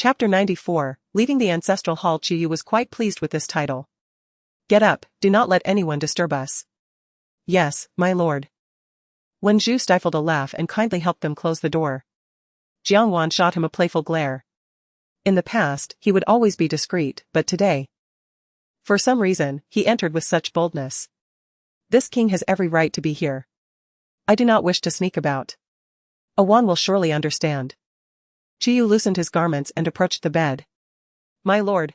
Chapter 94, Leaving the Ancestral Hall. Qiyu was quite pleased with this title. Get up, do not let anyone disturb us. Yes, my lord. Wen Zhu stifled a laugh and kindly helped them close the door. Jiang Wan shot him a playful glare. In the past, he would always be discreet, but today, for some reason, he entered with such boldness. This king has every right to be here. I do not wish to sneak about. Wan will surely understand. Qiyu loosened his garments and approached the bed. My lord.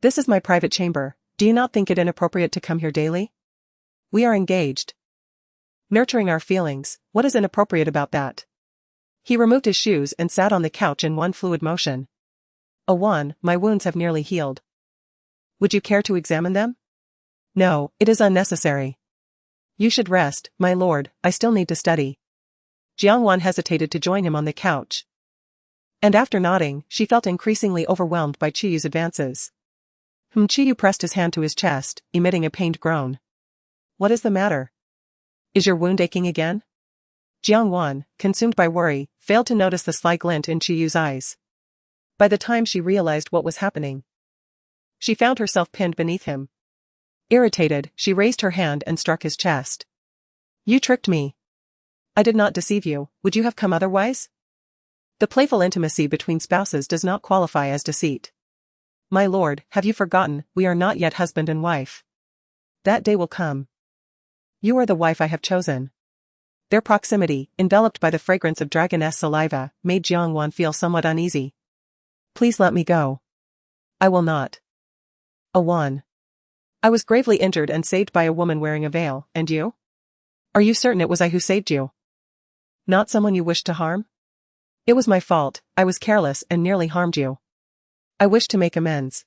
This is my private chamber, do you not think it inappropriate to come here daily? We are engaged. Nurturing our feelings, what is inappropriate about that? He removed his shoes and sat on the couch in one fluid motion. Wan, my wounds have nearly healed. Would you care to examine them? No, it is unnecessary. You should rest, my lord, I still need to study. Jiang Wan hesitated to join him on the couch. And after nodding, she felt increasingly overwhelmed by Qiyu's advances. Qiyu pressed his hand to his chest, emitting a pained groan. What is the matter? Is your wound aching again? Jiang Wan, consumed by worry, failed to notice the sly glint in Qiyu's eyes. By the time she realized what was happening, she found herself pinned beneath him. Irritated, she raised her hand and struck his chest. You tricked me. I did not deceive you, would you have come otherwise? The playful intimacy between spouses does not qualify as deceit. My lord, have you forgotten, we are not yet husband and wife. That day will come. You are the wife I have chosen. Their proximity, enveloped by the fragrance of dragoness saliva, made Jiang Wan feel somewhat uneasy. Please let me go. I will not. Wan. I was gravely injured and saved by a woman wearing a veil, and you? Are you certain it was I who saved you? Not someone you wished to harm? It was my fault, I was careless and nearly harmed you. I wish to make amends.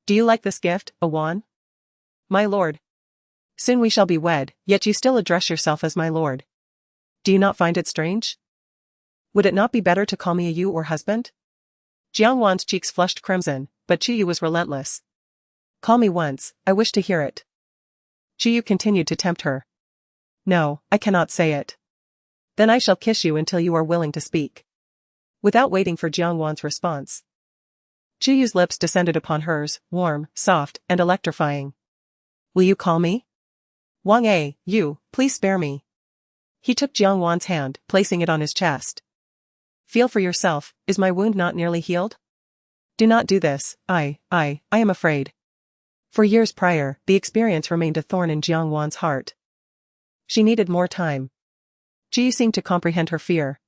Do you like this gift, Wan? My lord. Soon we shall be wed, yet you still address yourself as my lord. Do you not find it strange? Would it not be better to call me a you or husband? Jiang Wan's cheeks flushed crimson, but Qiyu was relentless. Call me once, I wish to hear it. Qiyu continued to tempt her. No, I cannot say it. Then I shall kiss you until you are willing to speak. Without waiting for Jiang Wan's response, Qiyu's lips descended upon hers, warm, soft, and electrifying. Will you call me? Wang, you, please spare me. He took Jiang Wan's hand, placing it on his chest. Feel for yourself, is my wound not nearly healed? Do not do this, I am afraid. For years prior, the experience remained a thorn in Jiang Wan's heart. She needed more time. Qiyu seemed to comprehend her fear.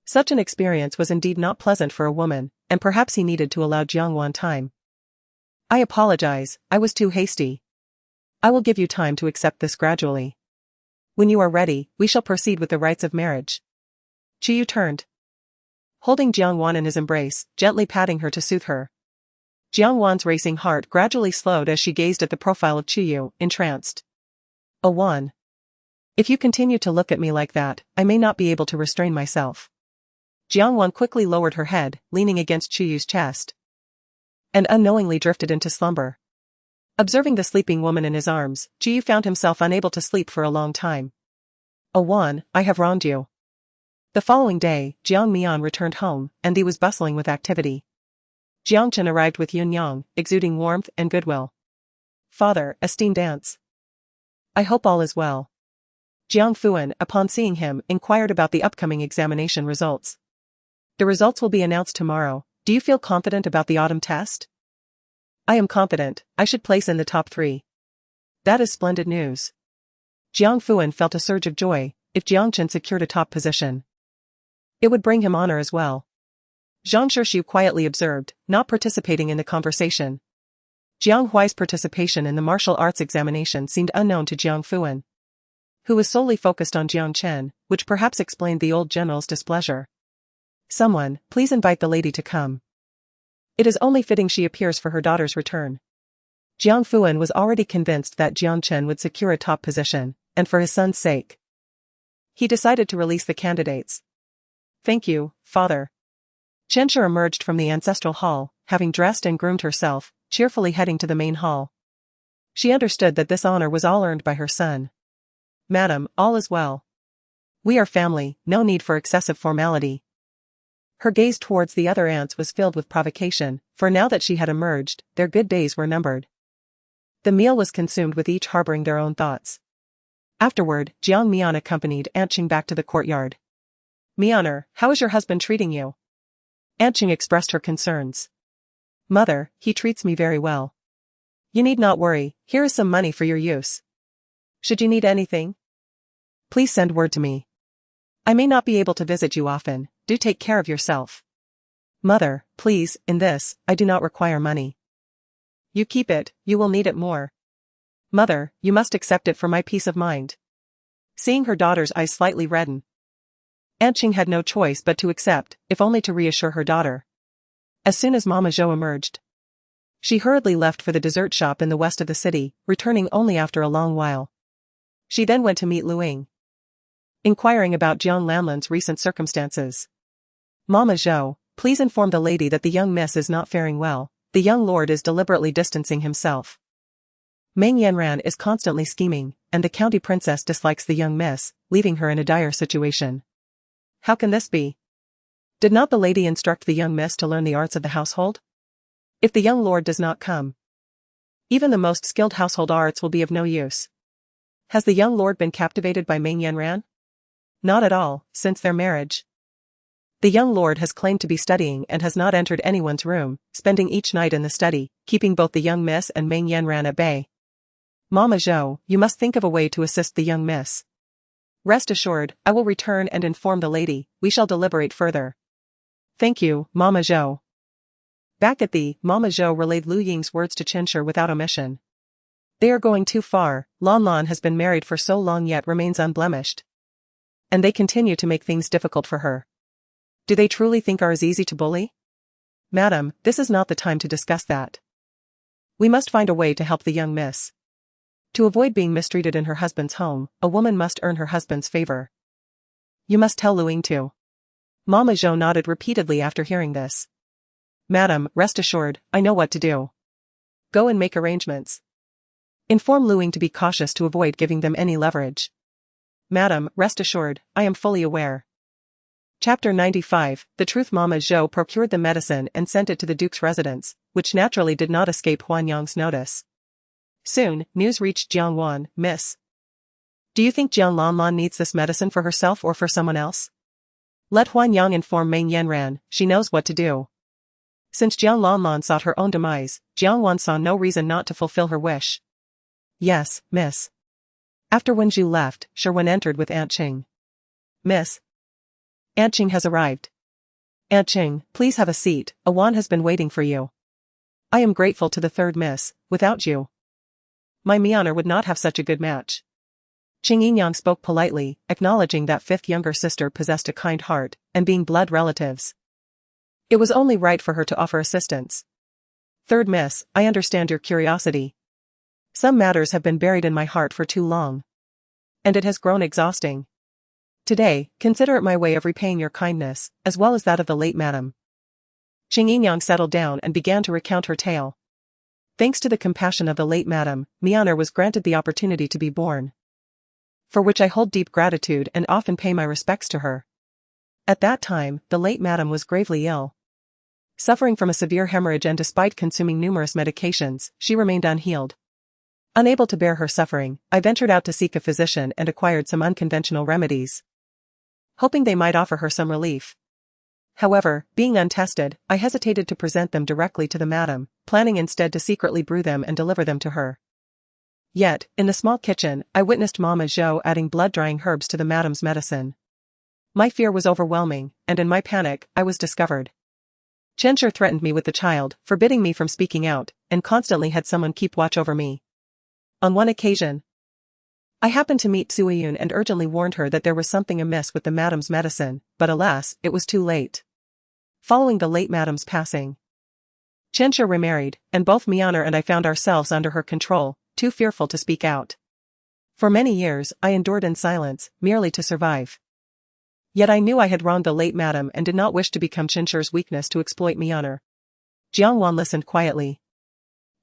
Such an experience was indeed not pleasant for a woman, and perhaps he needed to allow Jiang Wan time. I apologize, I was too hasty. I will give you time to accept this gradually. When you are ready, we shall proceed with the rites of marriage. Qiyu turned, holding Jiang Wan in his embrace, gently patting her to soothe her. Jiang Wan's racing heart gradually slowed as she gazed at the profile of Qiyu, entranced. Wan. If you continue to look at me like that, I may not be able to restrain myself. Jiang Wan quickly lowered her head, leaning against Qiyu's chest, and unknowingly drifted into slumber. Observing the sleeping woman in his arms, Qiyu found himself unable to sleep for a long time. Wan, I have wronged you. The following day, Jiang Mian returned home, and he was bustling with activity. Jiang Chen arrived with Yun Yang, exuding warmth and goodwill. Father, esteemed aunts. I hope all is well. Jiang Fuan, upon seeing him, inquired about the upcoming examination results. The results will be announced tomorrow. Do you feel confident about the autumn test? I am confident, I should place in the top 3. That is splendid news. Jiang Fuan felt a surge of joy. If Jiang Chen secured a top position, it would bring him honor as well. Zhang Shishu quietly observed, not participating in the conversation. Jiang Huai's participation in the martial arts examination seemed unknown to Jiang Fuan, who was solely focused on Jiang Chen, which perhaps explained the old general's displeasure. Someone, please invite the lady to come. It is only fitting she appears for her daughter's return. Jiang Fuan was already convinced that Jiang Chen would secure a top position, and for his son's sake, he decided to release the candidates. Thank you, father. Chen Shi emerged from the ancestral hall, having dressed and groomed herself, cheerfully heading to the main hall. She understood that this honor was all earned by her son. Madam, all is well. We are family, no need for excessive formality. Her gaze towards the other aunts was filled with provocation, for now that she had emerged, their good days were numbered. The meal was consumed with each harboring their own thoughts. Afterward, Jiang Mian accompanied Aunt Qing back to the courtyard. "Mianer, how is your husband treating you?" Aunt Qing expressed her concerns. "Mother, he treats me very well. You need not worry, here is some money for your use. Should you need anything, please send word to me. I may not be able to visit you often, do take care of yourself." "Mother, please, in this, I do not require money." "You keep it, you will need it more." "Mother, you must accept it for my peace of mind." Seeing her daughter's eyes slightly redden, Aunt Qing had no choice but to accept, if only to reassure her daughter. As soon as Mama Zhou emerged, she hurriedly left for the dessert shop in the west of the city, returning only after a long while. She then went to meet Lu Ying, inquiring about Jiang Lanlan's recent circumstances. "Mama Zhou, please inform the lady that the young miss is not faring well. The young lord is deliberately distancing himself. Meng Yanran is constantly scheming, and the county princess dislikes the young miss, leaving her in a dire situation." "How can this be? Did not the lady instruct the young miss to learn the arts of the household? If the young lord does not come, even the most skilled household arts will be of no use. Has the young lord been captivated by Meng Yanran?" "Not at all, since their marriage. The young lord has claimed to be studying and has not entered anyone's room, spending each night in the study, keeping both the young miss and Meng Yanran at bay. Mama Zhou, you must think of a way to assist the young miss. Rest assured, I will return and inform the lady, we shall deliberate further." "Thank you, Mama Zhou." Back at the, Mama Zhou relayed Lu Ying's words to Qinshi without omission. "They are going too far, Lan Lan has been married for so long yet remains unblemished. And they continue to make things difficult for her. Do they truly think are as easy to bully? Madam, this is not the time to discuss that. We must find a way to help the young miss. To avoid being mistreated in her husband's home, a woman must earn her husband's favor. You must tell Lu Ying too." Mama Zhou nodded repeatedly after hearing this. "Madam, rest assured, I know what to do. Go and make arrangements. Inform Lu Ying to be cautious to avoid giving them any leverage." "Madam, rest assured, I am fully aware." Chapter 95, The Truth. Mama Zhou procured the medicine and sent it to the duke's residence, which naturally did not escape Huan Yang's notice. Soon, news reached Jiang Wan. "Miss, do you think Jiang Lanlan needs this medicine for herself or for someone else? Let Huan Yang inform Meng Yanran, she knows what to do." Since Jiang Lanlan sought her own demise, Jiang Wan saw no reason not to fulfill her wish. "Yes, miss." After Wen Zhu left, Sherwin entered with Aunt Qing. "Miss, Aunt Qing has arrived." "Aunt Qing, please have a seat, a Wan has been waiting for you." "I am grateful to the third miss, without you, my Mianer would not have such a good match." Qing Yinyang spoke politely, acknowledging that fifth younger sister possessed a kind heart, and being blood relatives, it was only right for her to offer assistance. "Third miss, I understand your curiosity. Some matters have been buried in my heart for too long, and it has grown exhausting. Today, consider it my way of repaying your kindness, as well as that of the late madam." Qing Yinyang settled down and began to recount her tale. Thanks to the compassion of the late madam, Mianer was granted the opportunity to be born, for which I hold deep gratitude and often pay my respects to her. At that time, the late madam was gravely ill, suffering from a severe hemorrhage, and despite consuming numerous medications, she remained unhealed. Unable to bear her suffering, I ventured out to seek a physician and acquired some unconventional remedies, hoping they might offer her some relief. However, being untested, I hesitated to present them directly to the madam, planning instead to secretly brew them and deliver them to her. Yet, in the small kitchen, I witnessed Mama Zhou adding blood-drying herbs to the madam's medicine. My fear was overwhelming, and in my panic, I was discovered. Qinshi threatened me with the child, forbidding me from speaking out, and constantly had someone keep watch over me. On one occasion, I happened to meet Suiyun and urgently warned her that there was something amiss with the madam's medicine, but alas, it was too late. Following the late madam's passing, Qinshi remarried, and both Mianer and I found ourselves under her control, too fearful to speak out. For many years, I endured in silence, merely to survive. Yet I knew I had wronged the late madam and did not wish to become Qinshi's weakness to exploit Mianer. Jiang Wan listened quietly,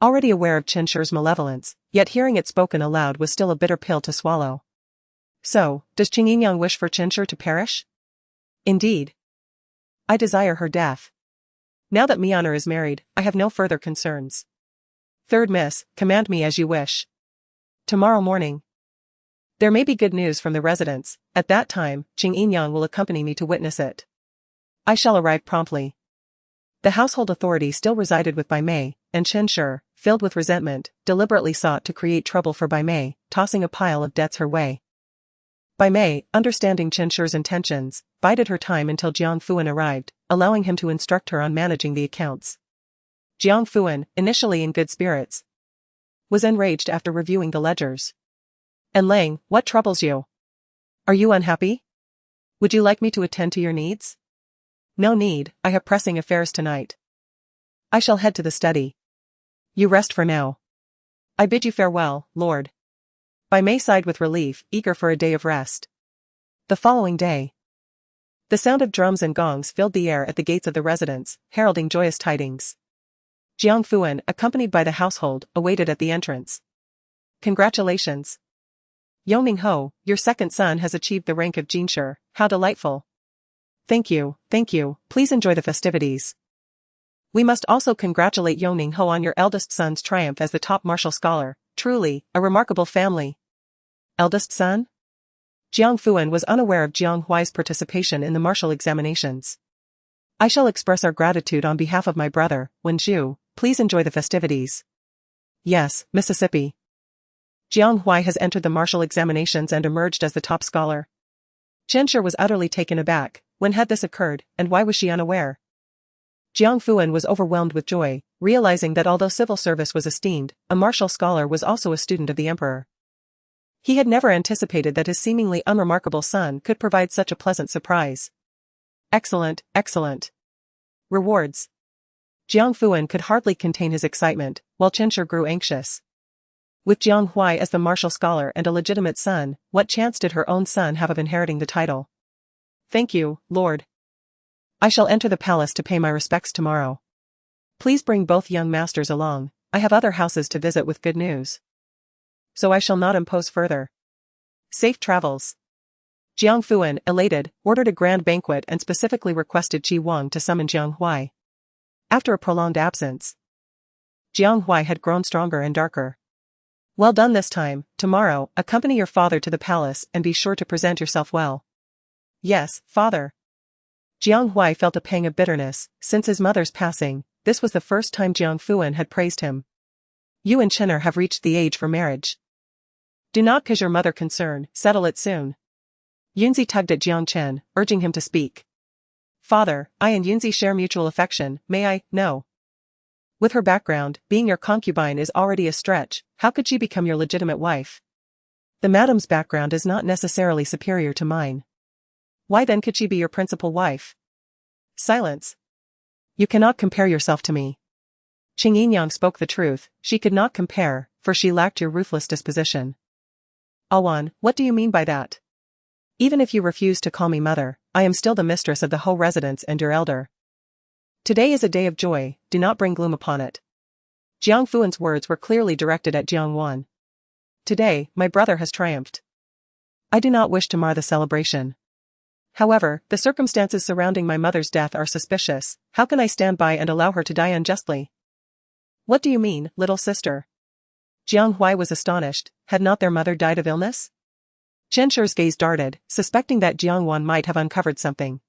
already aware of Qinshi's malevolence, yet hearing it spoken aloud was still a bitter pill to swallow. So, does Qing Yinyang wish for Qinshi to perish? Indeed. I desire her death. Now that my honor is married, I have no further concerns. Third miss, command me as you wish. Tomorrow morning. There may be good news from the residents. At that time, Jiang will accompany me to witness it. I shall arrive promptly. The household authority still resided with Bai Mei, and Chen Shi, filled with resentment, deliberately sought to create trouble for Bai Mei, tossing a pile of debts her way. Bai Mei, understanding Chen Shi's intentions, bided her time until Jiang Fuan arrived, allowing him to instruct her on managing the accounts. Jiang Fuan, initially in good spirits, was enraged after reviewing the ledgers. "And Lang, what troubles you? Are you unhappy? Would you like me to attend to your needs?" "No need, I have pressing affairs tonight. I shall head to the study. You rest for now. I bid you farewell, Lord." Bai Mei sighed with relief, eager for a day of rest. The following day, the sound of drums and gongs filled the air at the gates of the residence, heralding joyous tidings. Jiang Fuan, accompanied by the household, awaited at the entrance. "Congratulations. Yongning Ho, your second son has achieved the rank of Jinshi, how delightful." Thank you, please enjoy the festivities. "We must also congratulate Yongning Ho on your eldest son's triumph as the top martial scholar, truly, a remarkable family." Eldest son? Jiang Fuan was unaware of Jiang Huai's participation in the martial examinations. "I shall express our gratitude on behalf of my brother, Wenju, please enjoy the festivities." "Yes, Mississippi." Jiang Huai has entered the martial examinations and emerged as the top scholar. Chen Shi was utterly taken aback. When had this occurred, and why was she unaware? Jiang Fuan was overwhelmed with joy, realizing that although civil service was esteemed, a martial scholar was also a student of the emperor. He had never anticipated that his seemingly unremarkable son could provide such a pleasant surprise. Excellent. Rewards. Jiang Fuan could hardly contain his excitement, while Chen Shi grew anxious. With Jiang Huai as the martial scholar and a legitimate son, what chance did her own son have of inheriting the title? "Thank you, Lord. I shall enter the palace to pay my respects tomorrow. Please bring both young masters along, I have other houses to visit with good news. So I shall not impose further. Safe travels." Jiang Fuan, elated, ordered a grand banquet and specifically requested Qi Wang to summon Jiang Huai. After a prolonged absence, Jiang Huai had grown stronger and darker. "Well done this time. Tomorrow, accompany your father to the palace and be sure to present yourself well." "Yes, father." Jiang Huai felt a pang of bitterness. Since his mother's passing, this was the first time Jiang Fuan had praised him. "You and Chenner have reached the age for marriage. Do not cause your mother concern, settle it soon." Yunzi tugged at Jiang Chen, urging him to speak. "Father, I and Yunzi share mutual affection, may I?" "No. With her background, being your concubine is already a stretch, how could she become your legitimate wife? The madam's background is not necessarily superior to mine. Why then could she be your principal wife?" "Silence. You cannot compare yourself to me." Qing Yinyang spoke the truth, she could not compare, for she lacked your ruthless disposition. "Awan, what do you mean by that? Even if you refuse to call me mother, I am still the mistress of the Ho residence and your elder. Today is a day of joy, do not bring gloom upon it." Jiang Fuan's words were clearly directed at Jiang Wan. "Today, my brother has triumphed. I do not wish to mar the celebration. However, the circumstances surrounding my mother's death are suspicious. How can I stand by and allow her to die unjustly?" "What do you mean, little sister?" Jiang Huai was astonished. Had not their mother died of illness? Chen Shi's gaze darted, suspecting that Jiang Wan might have uncovered something.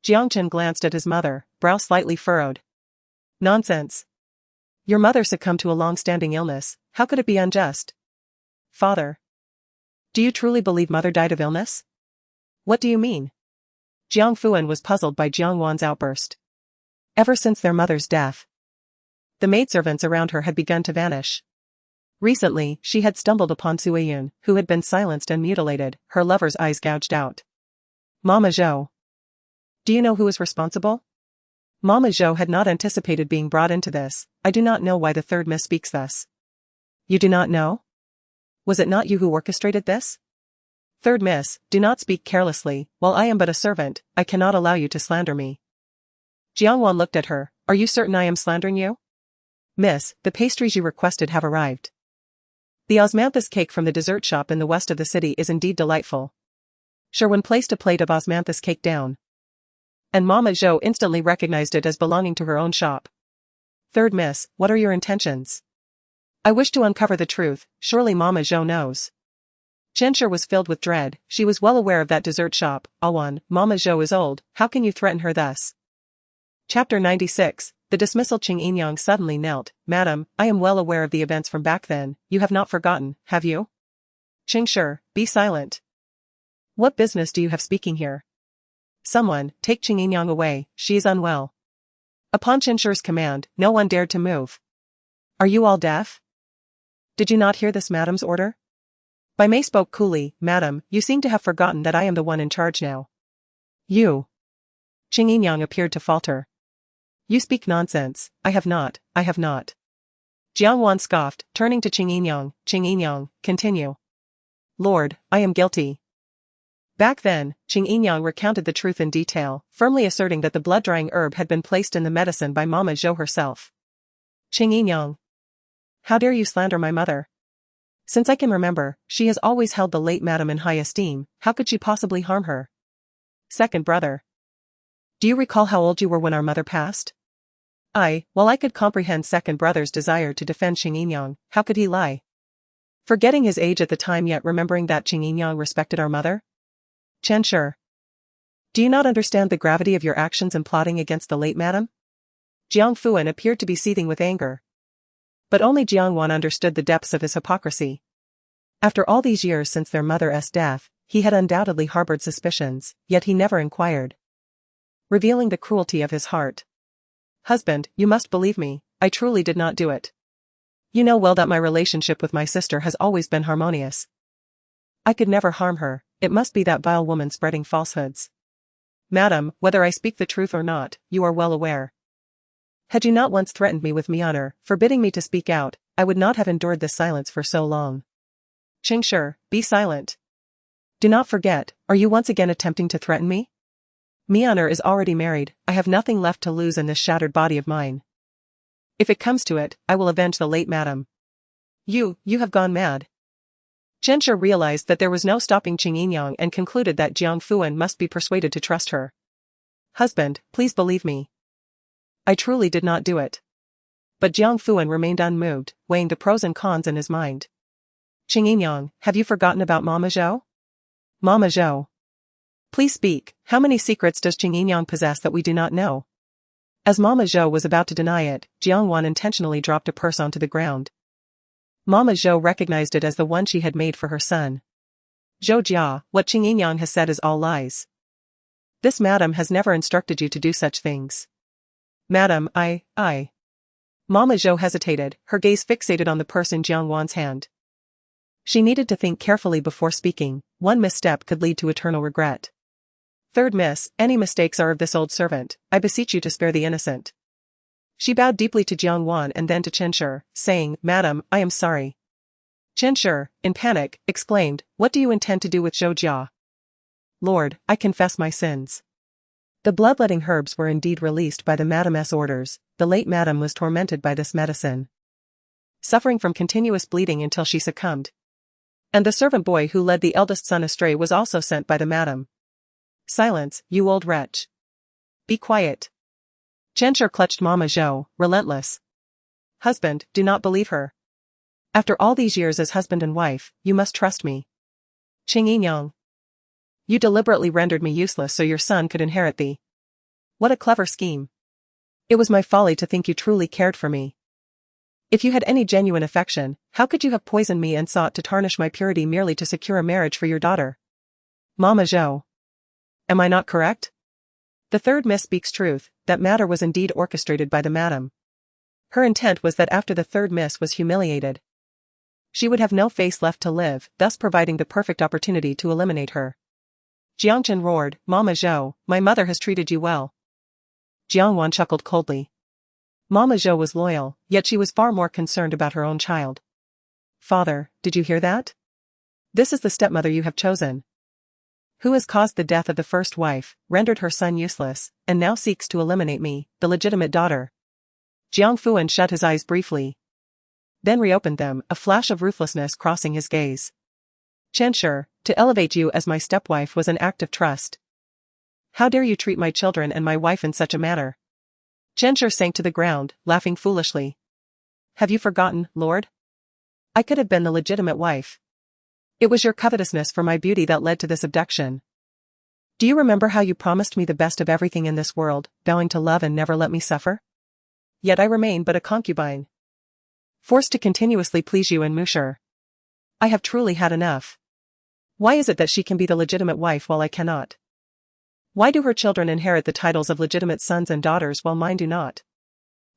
Jiang Chen glanced at his mother, brow slightly furrowed. "Nonsense. Your mother succumbed to a long-standing illness, how could it be unjust?" "Father. Do you truly believe mother died of illness?" "What do you mean?" Jiang Fuan was puzzled by Jiang Wan's outburst. Ever since their mother's death, the maidservants around her had begun to vanish. Recently, she had stumbled upon Sue Yun, who had been silenced and mutilated, her lover's eyes gouged out. "Mama Zhou. Do you know who is responsible?" Mama Zhou had not anticipated being brought into this. "I do not know why the third miss speaks thus." "You do not know? Was it not you who orchestrated this?" "Third miss, do not speak carelessly, while I am but a servant, I cannot allow you to slander me." Jiang Wan looked at her. "Are you certain I am slandering you?" "Miss, the pastries you requested have arrived. The osmanthus cake from the dessert shop in the west of the city is indeed delightful." Sherwin placed a plate of osmanthus cake down and Mama Zhou instantly recognized it as belonging to her own shop. Third miss, what are your intentions? I wish to uncover the truth, surely Mama Zhou knows. Qianshi was filled with dread, she was well aware of that dessert shop. Awan, Mama Zhou is old, how can you threaten her thus? Chapter 96, The Dismissal. Qing Yinyang suddenly knelt. Madam, I am well aware of the events from back then, you have not forgotten, have you? Qingshi, be silent. What business do you have speaking here? Someone, take Qing Yinyang away, she is unwell. Upon Qingshi's command, no one dared to move. Are you all deaf? Did you not hear this madam's order? Bai Mei spoke coolly. Madam, you seem to have forgotten that I am the one in charge now. You. Qing Yinyang appeared to falter. You speak nonsense, I have not. Jiang Wan scoffed, turning to Qing Yinyang, continue. Lord, I am guilty. Back then, Qing Yinyang recounted the truth in detail, firmly asserting that the blood-drying herb had been placed in the medicine by Mama Zhou herself. Qing Yinyang. How dare you slander my mother? Since I can remember, she has always held the late madam in high esteem, how could she possibly harm her? Second brother. Do you recall how old you were when our mother passed? While I could comprehend second brother's desire to defend Qing Yinyang, how could he lie? Forgetting his age at the time yet remembering that Qing Yinyang respected our mother? Qianshi. Do you not understand the gravity of your actions in plotting against the late madam? Jiang Fuan appeared to be seething with anger. But only Jiang Wan understood the depths of his hypocrisy. After all these years since their mother's death, he had undoubtedly harbored suspicions, yet he never inquired. Revealing the cruelty of his heart. Husband, you must believe me, I truly did not do it. You know well that my relationship with my sister has always been harmonious. I could never harm her, it must be that vile woman spreading falsehoods. Madam, whether I speak the truth or not, you are well aware. Had you not once threatened me with honor, forbidding me to speak out, I would not have endured this silence for so long. Qingshi, be silent. Do not forget, are you once again attempting to threaten me? Honor is already married, I have nothing left to lose in this shattered body of mine. If it comes to it, I will avenge the late madam. You have gone mad. Qianshi realized that there was no stopping Qing Yinyang and concluded that Jiang Fuan must be persuaded to trust her. Husband, please believe me. I truly did not do it. But Jiang Fuan remained unmoved, weighing the pros and cons in his mind. Qing Yinyang, have you forgotten about Mama Zhou? Mama Zhou. Please speak, how many secrets does Qing Yinyang possess that we do not know? As Mama Zhou was about to deny it, Jiang Wan intentionally dropped a purse onto the ground. Mama Zhou recognized it as the one she had made for her son. Zhou Jia, what Qing Yinyang has said is all lies. This madam has never instructed you to do such things. Madam, I. Mama Zhou hesitated, her gaze fixated on the purse in Jiang Wan's hand. She needed to think carefully before speaking, one misstep could lead to eternal regret. Third miss, any mistakes are of this old servant, I beseech you to spare the innocent. She bowed deeply to Jiang Wan and then to Qianshi, saying, Madam, I am sorry. Qianshi, in panic, exclaimed, What do you intend to do with Zhou Jia? Lord, I confess my sins. The bloodletting herbs were indeed released by the madam's orders, the late madam was tormented by this medicine. Suffering from continuous bleeding until she succumbed. And the servant boy who led the eldest son astray was also sent by the madam. Silence, you old wretch. Be quiet. Qianshi clutched Mama Zhou, relentless. Husband, do not believe her. After all these years as husband and wife, you must trust me. Qing Yinyang. You deliberately rendered me useless so your son could inherit thee. What a clever scheme. It was my folly to think you truly cared for me. If you had any genuine affection, how could you have poisoned me and sought to tarnish my purity merely to secure a marriage for your daughter? Mama Zhou. Am I not correct? The third miss speaks truth, that matter was indeed orchestrated by the madam. Her intent was that after the third miss was humiliated, she would have no face left to live, thus providing the perfect opportunity to eliminate her. Jiangchen roared, Mama Zhou, my mother has treated you well. Jiang Wan chuckled coldly. Mama Zhou was loyal, yet she was far more concerned about her own child. Father, did you hear that? This is the stepmother you have chosen. Who has caused the death of the first wife, rendered her son useless, and now seeks to eliminate me, the legitimate daughter. Jiang Fuan shut his eyes briefly, then reopened them, a flash of ruthlessness crossing his gaze. Qianshi, to elevate you as my stepwife was an act of trust. How dare you treat my children and my wife in such a manner? Chen sank to the ground, laughing foolishly. Have you forgotten, Lord? I could have been the legitimate wife. It was your covetousness for my beauty that led to this abduction. Do you remember how you promised me the best of everything in this world, vowing to love and never let me suffer? Yet I remain but a concubine, forced to continuously please you and Musher. I have truly had enough. Why is it that she can be the legitimate wife while I cannot? Why do her children inherit the titles of legitimate sons and daughters while mine do not?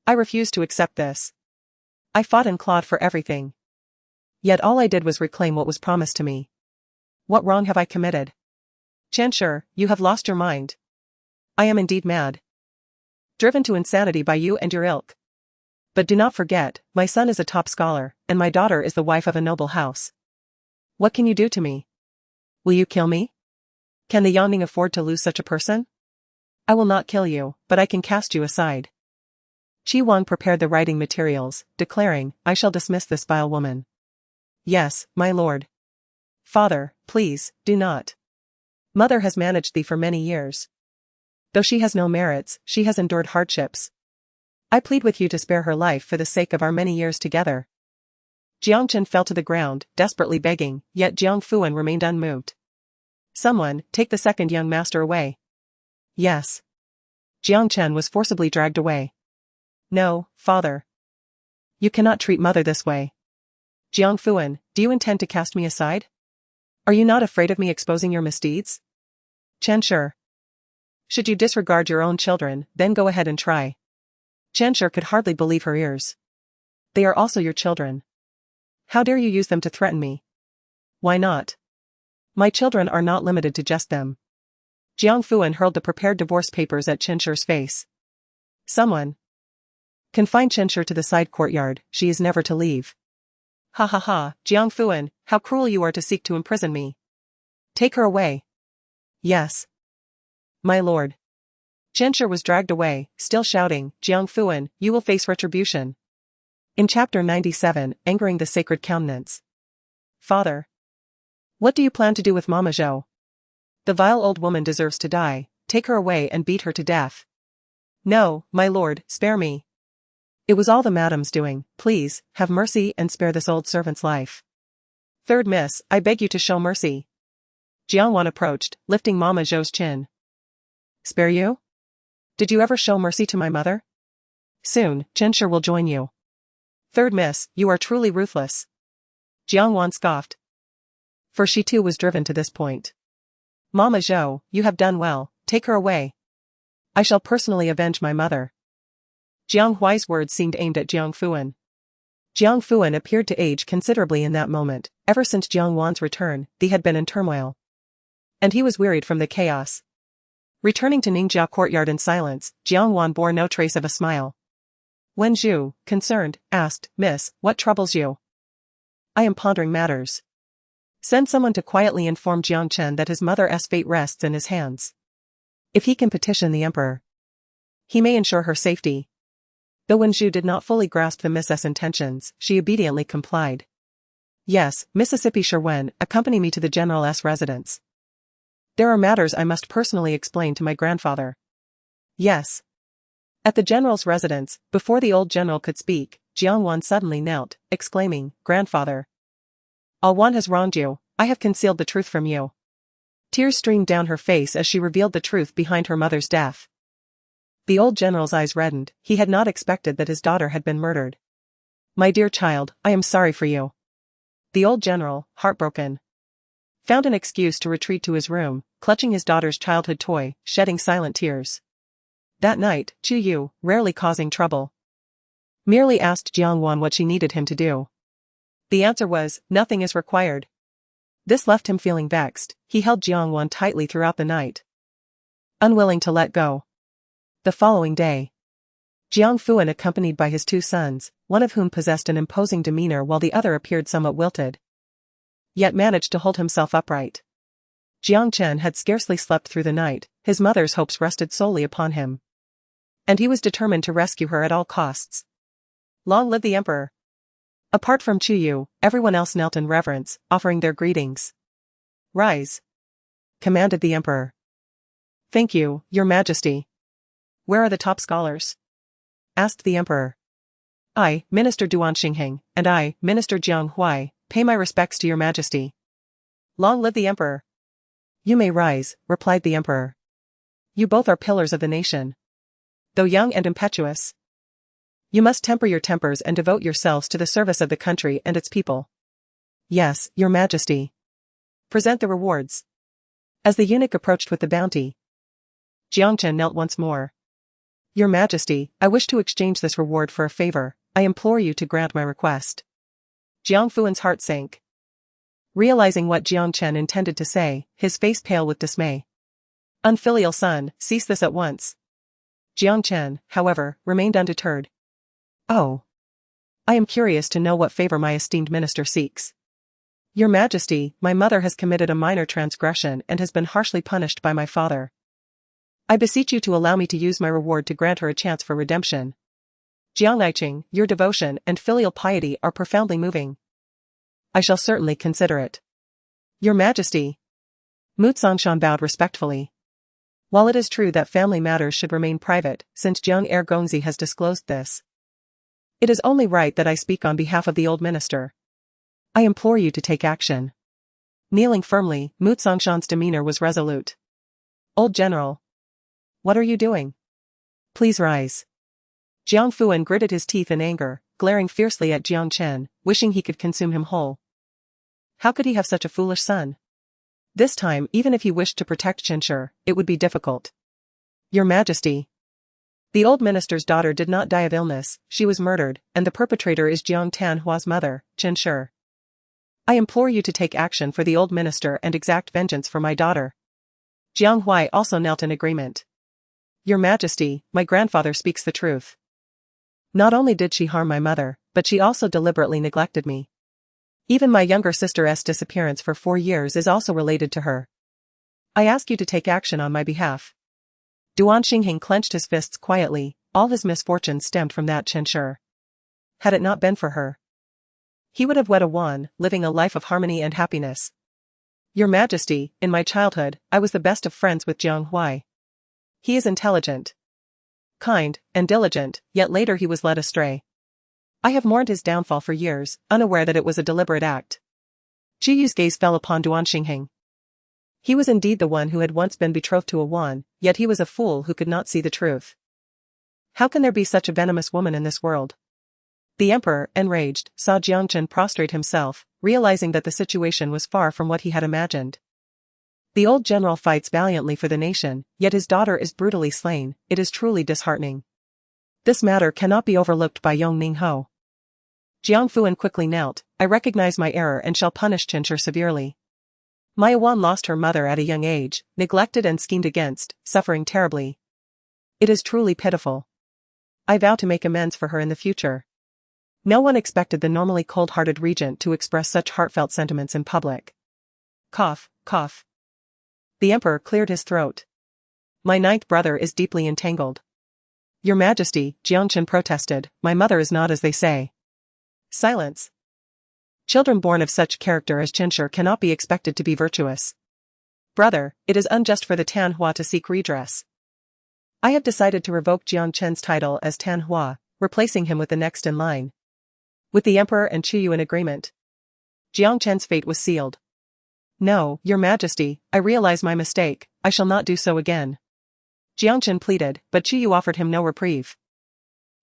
I refuse to accept this. I fought and clawed for everything. Yet all I did was reclaim what was promised to me. What wrong have I committed? Chen, you have lost your mind. I am indeed mad. Driven to insanity by you and your ilk. But do not forget, my son is a top scholar, and my daughter is the wife of a noble house. What can you do to me? Will you kill me? Can the Yangning afford to lose such a person? I will not kill you, but I can cast you aside. Jiang Wan prepared the writing materials, declaring, I shall dismiss this vile woman. Yes, my lord. Father, please, do not. Mother has managed thee for many years. Though she has no merits, she has endured hardships. I plead with you to spare her life for the sake of our many years together. Jiang Chen fell to the ground, desperately begging, yet Jiang Fuan remained unmoved. Someone, take the second young master away. Yes. Jiang Chen was forcibly dragged away. No, father. You cannot treat mother this way. Jiang Fuan, do you intend to cast me aside? Are you not afraid of me exposing your misdeeds? Chen. Should you disregard your own children, then go ahead and try. Chen could hardly believe her ears. They are also your children. How dare you use them to threaten me? Why not? My children are not limited to just them. Jiang Fuan hurled the prepared divorce papers at Chen face. Someone. Confine Chen to the side courtyard, she is never to leave. Ha ha ha, Jiang Fuan, how cruel you are to seek to imprison me. Take her away. Yes. My lord. Chen was dragged away, still shouting, Jiang Fuan, you will face retribution. In chapter 97, angering the sacred countenance. Father. What do you plan to do with Mama Zhou? The vile old woman deserves to die, take her away and beat her to death. No, my lord, spare me. It was all the madam's doing, please, have mercy and spare this old servant's life. Third miss, I beg you to show mercy. Jiang Wan approached, lifting Mama Zhou's chin. Spare you? Did you ever show mercy to my mother? Soon, Chen will join you. Third miss, you are truly ruthless. Jiang Wan scoffed. For she too was driven to this point. Mama Zhou, you have done well, take her away. I shall personally avenge my mother. Jiang Huai's words seemed aimed at Jiang Fuan. Jiang Fuan appeared to age considerably in that moment. Ever since Jiang Wan's return, he had been in turmoil. And he was wearied from the chaos. Returning to Ningjia courtyard in silence, Jiang Wan bore no trace of a smile. Wen Zhu, concerned, asked, Miss, what troubles you? I am pondering matters. Send someone to quietly inform Jiang Chen that his mother's fate rests in his hands. If he can petition the emperor, he may ensure her safety. Though Wen Zhu did not fully grasp the Miss's intentions, she obediently complied. Yes, Mississippi Sherwen, accompany me to the general's residence. There are matters I must personally explain to my grandfather. Yes. At the general's residence, before the old general could speak, Jiang Wan suddenly knelt, exclaiming, Grandfather. All Wan has wronged you, I have concealed the truth from you. Tears streamed down her face as she revealed the truth behind her mother's death. The old general's eyes reddened, he had not expected that his daughter had been murdered. My dear child, I am sorry for you. The old general, heartbroken, found an excuse to retreat to his room, clutching his daughter's childhood toy, shedding silent tears. That night, Chu Yu, rarely causing trouble, merely asked Jiang Wan what she needed him to do. The answer was, nothing is required. This left him feeling vexed, he held Jiang Wan tightly throughout the night, unwilling to let go. The following day, Jiang Fuan accompanied by his two sons, one of whom possessed an imposing demeanor while the other appeared somewhat wilted, yet managed to hold himself upright. Jiang Chen had scarcely slept through the night, his mother's hopes rested solely upon him. And he was determined to rescue her at all costs. Long live the emperor! Apart from Chu Yu, everyone else knelt in reverence, offering their greetings. Rise! Commanded the emperor. Thank you, Your Majesty. Where are the top scholars? Asked the emperor. I, Minister Duan Xingheng, and I, Minister Jiang Wan, pay my respects to Your Majesty. Long live the emperor. You may rise, replied the emperor. You both are pillars of the nation. Though young and impetuous, you must temper your tempers and devote yourselves to the service of the country and its people. Yes, Your Majesty. Present the rewards. As the eunuch approached with the bounty, Jiang Chen knelt once more. Your Majesty, I wish to exchange this reward for a favor. I implore you to grant my request. Jiang Fuan's heart sank. Realizing what Jiang Chen intended to say, his face pale with dismay. Unfilial son, cease this at once. Jiang Chen, however, remained undeterred. Oh. I am curious to know what favor my esteemed minister seeks. Your Majesty, my mother has committed a minor transgression and has been harshly punished by my father. I beseech you to allow me to use my reward to grant her a chance for redemption. Jiang Niqing, your devotion and filial piety are profoundly moving. I shall certainly consider it. Your Majesty. Mu Tsongshan bowed respectfully. While it is true that family matters should remain private, since Jiang Gongzi has disclosed this, it is only right that I speak on behalf of the old minister. I implore you to take action. Kneeling firmly, Mu Tsongshan's demeanor was resolute. Old general. What are you doing? Please rise. Jiang Fuan gritted his teeth in anger, glaring fiercely at Jiang Chen, wishing he could consume him whole. How could he have such a foolish son? This time, even if he wished to protect Qinshi, it would be difficult. Your Majesty. The old minister's daughter did not die of illness, she was murdered, and the perpetrator is Jiang Tanhua's mother, Qinshi. I implore you to take action for the old minister and exact vengeance for my daughter. Jiang Hui also knelt in agreement. Your Majesty, my grandfather speaks the truth. Not only did she harm my mother, but she also deliberately neglected me. Even my younger sister's disappearance for 4 years is also related to her. I ask you to take action on my behalf. Duan Xingheng clenched his fists quietly, all his misfortunes stemmed from that Qinshi. Had it not been for her, he would have wed a Wan, living a life of harmony and happiness. Your Majesty, in my childhood, I was the best of friends with Jiang Hui. He is intelligent, kind, and diligent, yet later he was led astray. I have mourned his downfall for years, unaware that it was a deliberate act. Qi Yu's gaze fell upon Duan Xingheng. He was indeed the one who had once been betrothed to a Wan, yet he was a fool who could not see the truth. How can there be such a venomous woman in this world? The emperor, enraged, saw Jiang Chen prostrate himself, realizing that the situation was far from what he had imagined. The old general fights valiantly for the nation, yet his daughter is brutally slain. It is truly disheartening. This matter cannot be overlooked by Yong Ningho. Jiang Fuan quickly knelt. I recognize my error and shall punish Qinshi severely. My Wan lost her mother at a young age, neglected and schemed against, suffering terribly. It is truly pitiful. I vow to make amends for her in the future. No one expected the normally cold-hearted regent to express such heartfelt sentiments in public. Cough, cough. The emperor cleared his throat. My 9th brother is deeply entangled. Your Majesty, Jiang Chen protested, my mother is not as they say. Silence. Children born of such character as Qinshi cannot be expected to be virtuous. Brother, it is unjust for the Tanhua to seek redress. I have decided to revoke Jiang Chen's title as Tanhua, replacing him with the next in line. With the emperor and Qi Yu in agreement, Jiang Chen's fate was sealed. No, Your Majesty, I realize my mistake, I shall not do so again. Jiang Chen pleaded, but Qi Yu offered him no reprieve.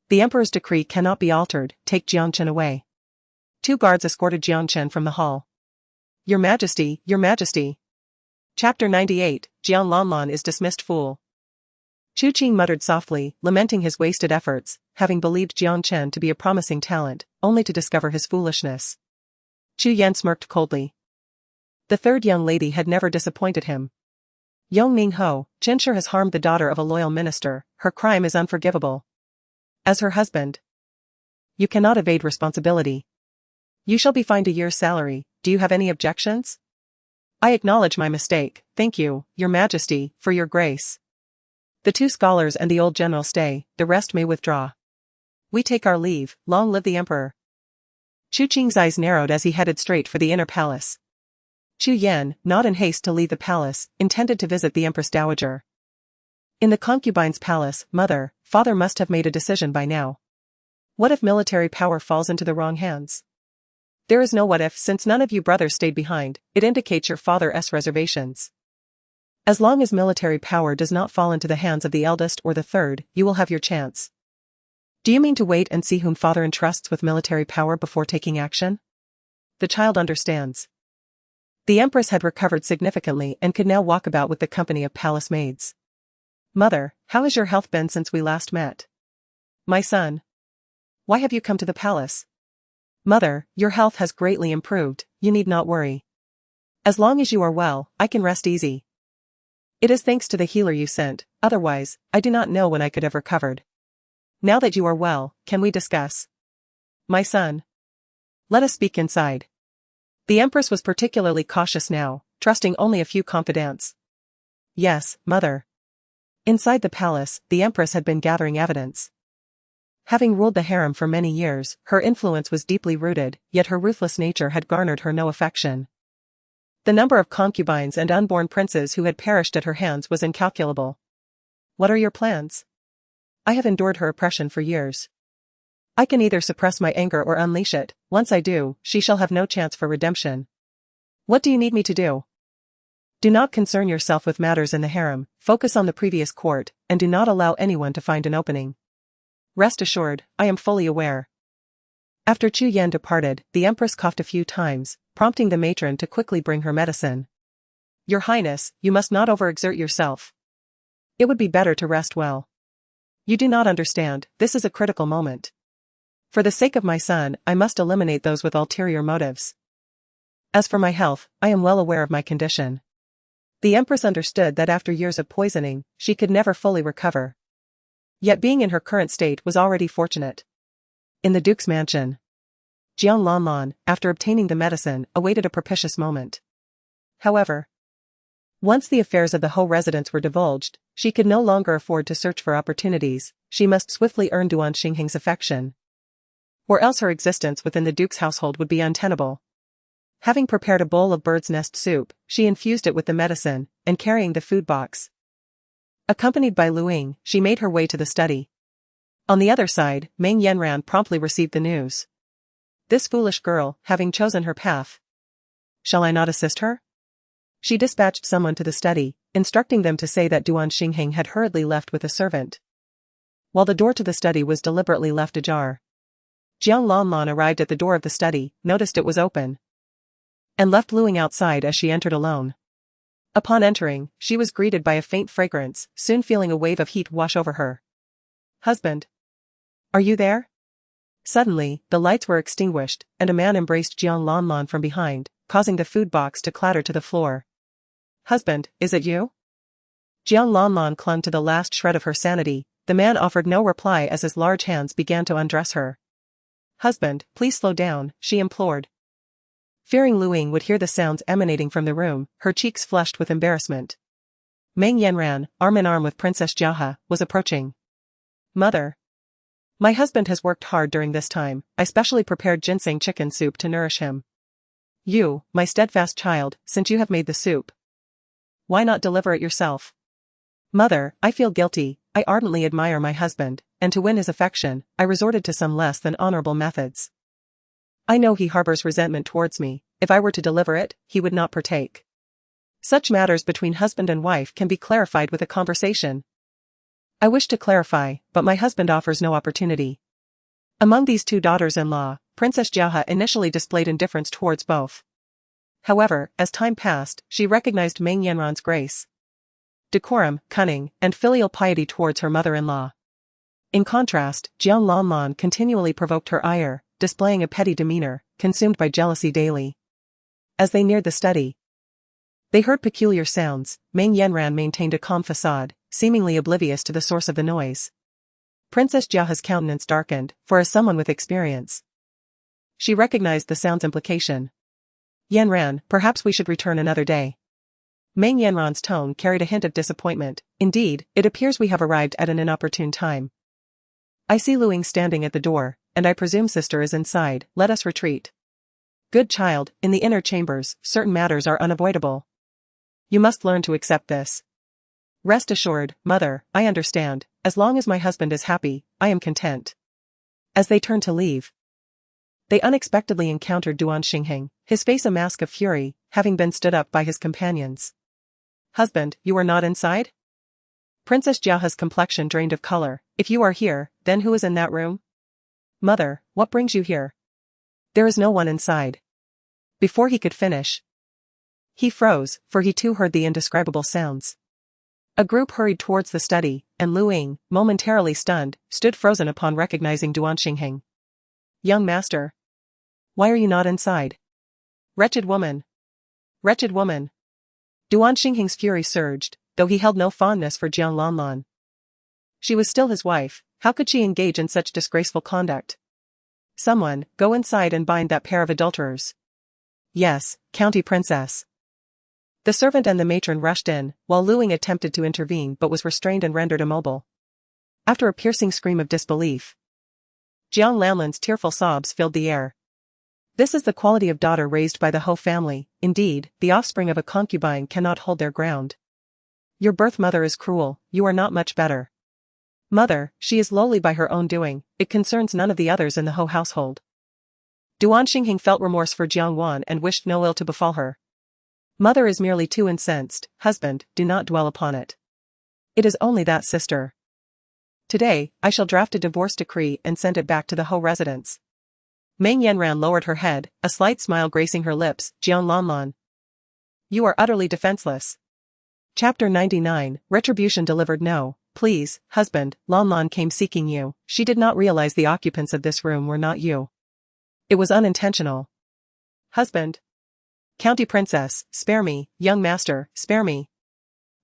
The emperor's decree cannot be altered, take Jiang Chen away. 2 guards escorted Jiang Chen from the hall. Your Majesty, Your Majesty. Chapter 98, Jiang Lanlan is dismissed fool. Chu Qing muttered softly, lamenting his wasted efforts, having believed Jiang Chen to be a promising talent, only to discover his foolishness. Chu Yan smirked coldly. The third young lady had never disappointed him. Yong Ningho, Qinshi has harmed the daughter of a loyal minister, her crime is unforgivable. As her husband, you cannot evade responsibility. You shall be fined a year's salary. Do you have any objections? I acknowledge my mistake, thank you, Your Majesty, for your grace. The 2 scholars and the old general stay, the rest may withdraw. We take our leave, long live the emperor. Chu Qing's eyes narrowed as he headed straight for the inner palace. Chu Yan, not in haste to leave the palace, intended to visit the Empress Dowager. In the concubine's palace, mother, father must have made a decision by now. What if military power falls into the wrong hands? There is no what if since none of you brothers stayed behind, it indicates your father's reservations. As long as military power does not fall into the hands of the eldest or the third, you will have your chance. Do you mean to wait and see whom father entrusts with military power before taking action? The child understands. The empress had recovered significantly and could now walk about with the company of palace maids. Mother, how has your health been since we last met? My son. Why have you come to the palace? Mother, your health has greatly improved, you need not worry. As long as you are well, I can rest easy. It is thanks to the healer you sent, otherwise, I do not know when I could have recovered. Now that you are well, can we discuss? My son. Let us speak inside. The empress was particularly cautious now, trusting only a few confidants. Yes, mother. Inside the palace, the empress had been gathering evidence. Having ruled the harem for many years, her influence was deeply rooted, yet her ruthless nature had garnered her no affection. The number of concubines and unborn princes who had perished at her hands was incalculable. What are your plans? I have endured her oppression for years. I can either suppress my anger or unleash it. Once I do, she shall have no chance for redemption. What do you need me to do? Do not concern yourself with matters in the harem, focus on the previous court, and do not allow anyone to find an opening. Rest assured, I am fully aware. After Chu Yan departed, the empress coughed a few times, prompting the matron to quickly bring her medicine. Your Highness, you must not overexert yourself. It would be better to rest well. You do not understand, this is a critical moment. For the sake of my son, I must eliminate those with ulterior motives. As for my health, I am well aware of my condition. The empress understood that after years of poisoning, she could never fully recover. Yet being in her current state was already fortunate. In the duke's mansion, Jiang Wan, after obtaining the medicine, awaited a propitious moment. However, once the affairs of the Ho residence were divulged, she could no longer afford to search for opportunities, she must swiftly earn Duan Xingheng's affection. Or else her existence within the duke's household would be untenable. Having prepared a bowl of bird's nest soup, she infused it with the medicine, and carrying the food box. Accompanied by Lu Ying, she made her way to the study. On the other side, Meng Yanran promptly received the news. This foolish girl, having chosen her path. Shall I not assist her? She dispatched someone to the study, instructing them to say that Duan Xingheng had hurriedly left with a servant. While the door to the study was deliberately left ajar. Jiang Wan arrived at the door of the study, noticed it was open, and left Lu Ying outside as she entered alone. Upon entering, she was greeted by a faint fragrance, soon feeling a wave of heat wash over her. Husband. Are you there? Suddenly, the lights were extinguished, and a man embraced Jiang Wan from behind, causing the food box to clatter to the floor. Husband, is it you? Jiang Wan clung to the last shred of her sanity. The man offered no reply as his large hands began to undress her. Husband, please slow down, she implored. Fearing Lu Ying would hear the sounds emanating from the room, her cheeks flushed with embarrassment. Meng Yanran, arm in arm with Princess Jiahe, was approaching. Mother. My husband has worked hard during this time, I specially prepared ginseng chicken soup to nourish him. You, my steadfast child, since you have made the soup, why not deliver it yourself? Mother, I feel guilty, I ardently admire my husband, and to win his affection, I resorted to some less than honorable methods. I know he harbors resentment towards me, if I were to deliver it, he would not partake. Such matters between husband and wife can be clarified with a conversation. I wish to clarify, but my husband offers no opportunity. Among these two daughters-in-law, Princess Jiahe initially displayed indifference towards both. However, as time passed, she recognized Meng Yanran's grace, decorum, cunning, and filial piety towards her mother-in-law. In contrast, Jiang Wan continually provoked her ire, displaying a petty demeanor, consumed by jealousy daily. As they neared the study, they heard peculiar sounds. Meng Yanran maintained a calm facade, seemingly oblivious to the source of the noise. Princess Jiahe's countenance darkened, for as someone with experience, she recognized the sound's implication. Yanran, perhaps we should return another day. Meng Yanran's tone carried a hint of disappointment. Indeed, it appears we have arrived at an inopportune time. I see Lu Ying standing at the door, and I presume sister is inside. Let us retreat. Good child, in the inner chambers, certain matters are unavoidable. You must learn to accept this. Rest assured, mother, I understand. As long as my husband is happy, I am content. As they turned to leave, they unexpectedly encountered Duan Xingheng, his face a mask of fury, having been stood up by his companions. Husband, you are not inside? Princess Jiahe's complexion drained of color. If you are here, then who is in that room? Mother, what brings you here? There is no one inside. Before he could finish, he froze, for he too heard the indescribable sounds. A group hurried towards the study, and Lu Ying, momentarily stunned, stood frozen upon recognizing Duan Xingheng. Young master. Why are you not inside? Wretched woman. Wretched woman. Duan Xingheng's fury surged, though he held no fondness for Jiang Wan. She was still his wife, how could she engage in such disgraceful conduct? Someone, go inside and bind that pair of adulterers. Yes, County Princess. The servant and the matron rushed in, while Lu Ying attempted to intervene but was restrained and rendered immobile. After a piercing scream of disbelief, Jiang Lanlan's tearful sobs filled the air. This is the quality of daughter raised by the Ho family. Indeed, the offspring of a concubine cannot hold their ground. Your birth mother is cruel, you are not much better. Mother, she is lowly by her own doing, it concerns none of the others in the Ho household. Duan Xingheng felt remorse for Jiang Wan and wished no ill to befall her. Mother is merely too incensed, husband, do not dwell upon it. It is only that sister. Today, I shall draft a divorce decree and send it back to the Ho residence. Meng Yanran lowered her head, a slight smile gracing her lips. Jiang Lanlan. You are utterly defenseless. Chapter 99, Retribution delivered. No, please, husband, Lanlan came seeking you. She did not realize the occupants of this room were not you. It was unintentional. Husband. County Princess, spare me, young master, spare me.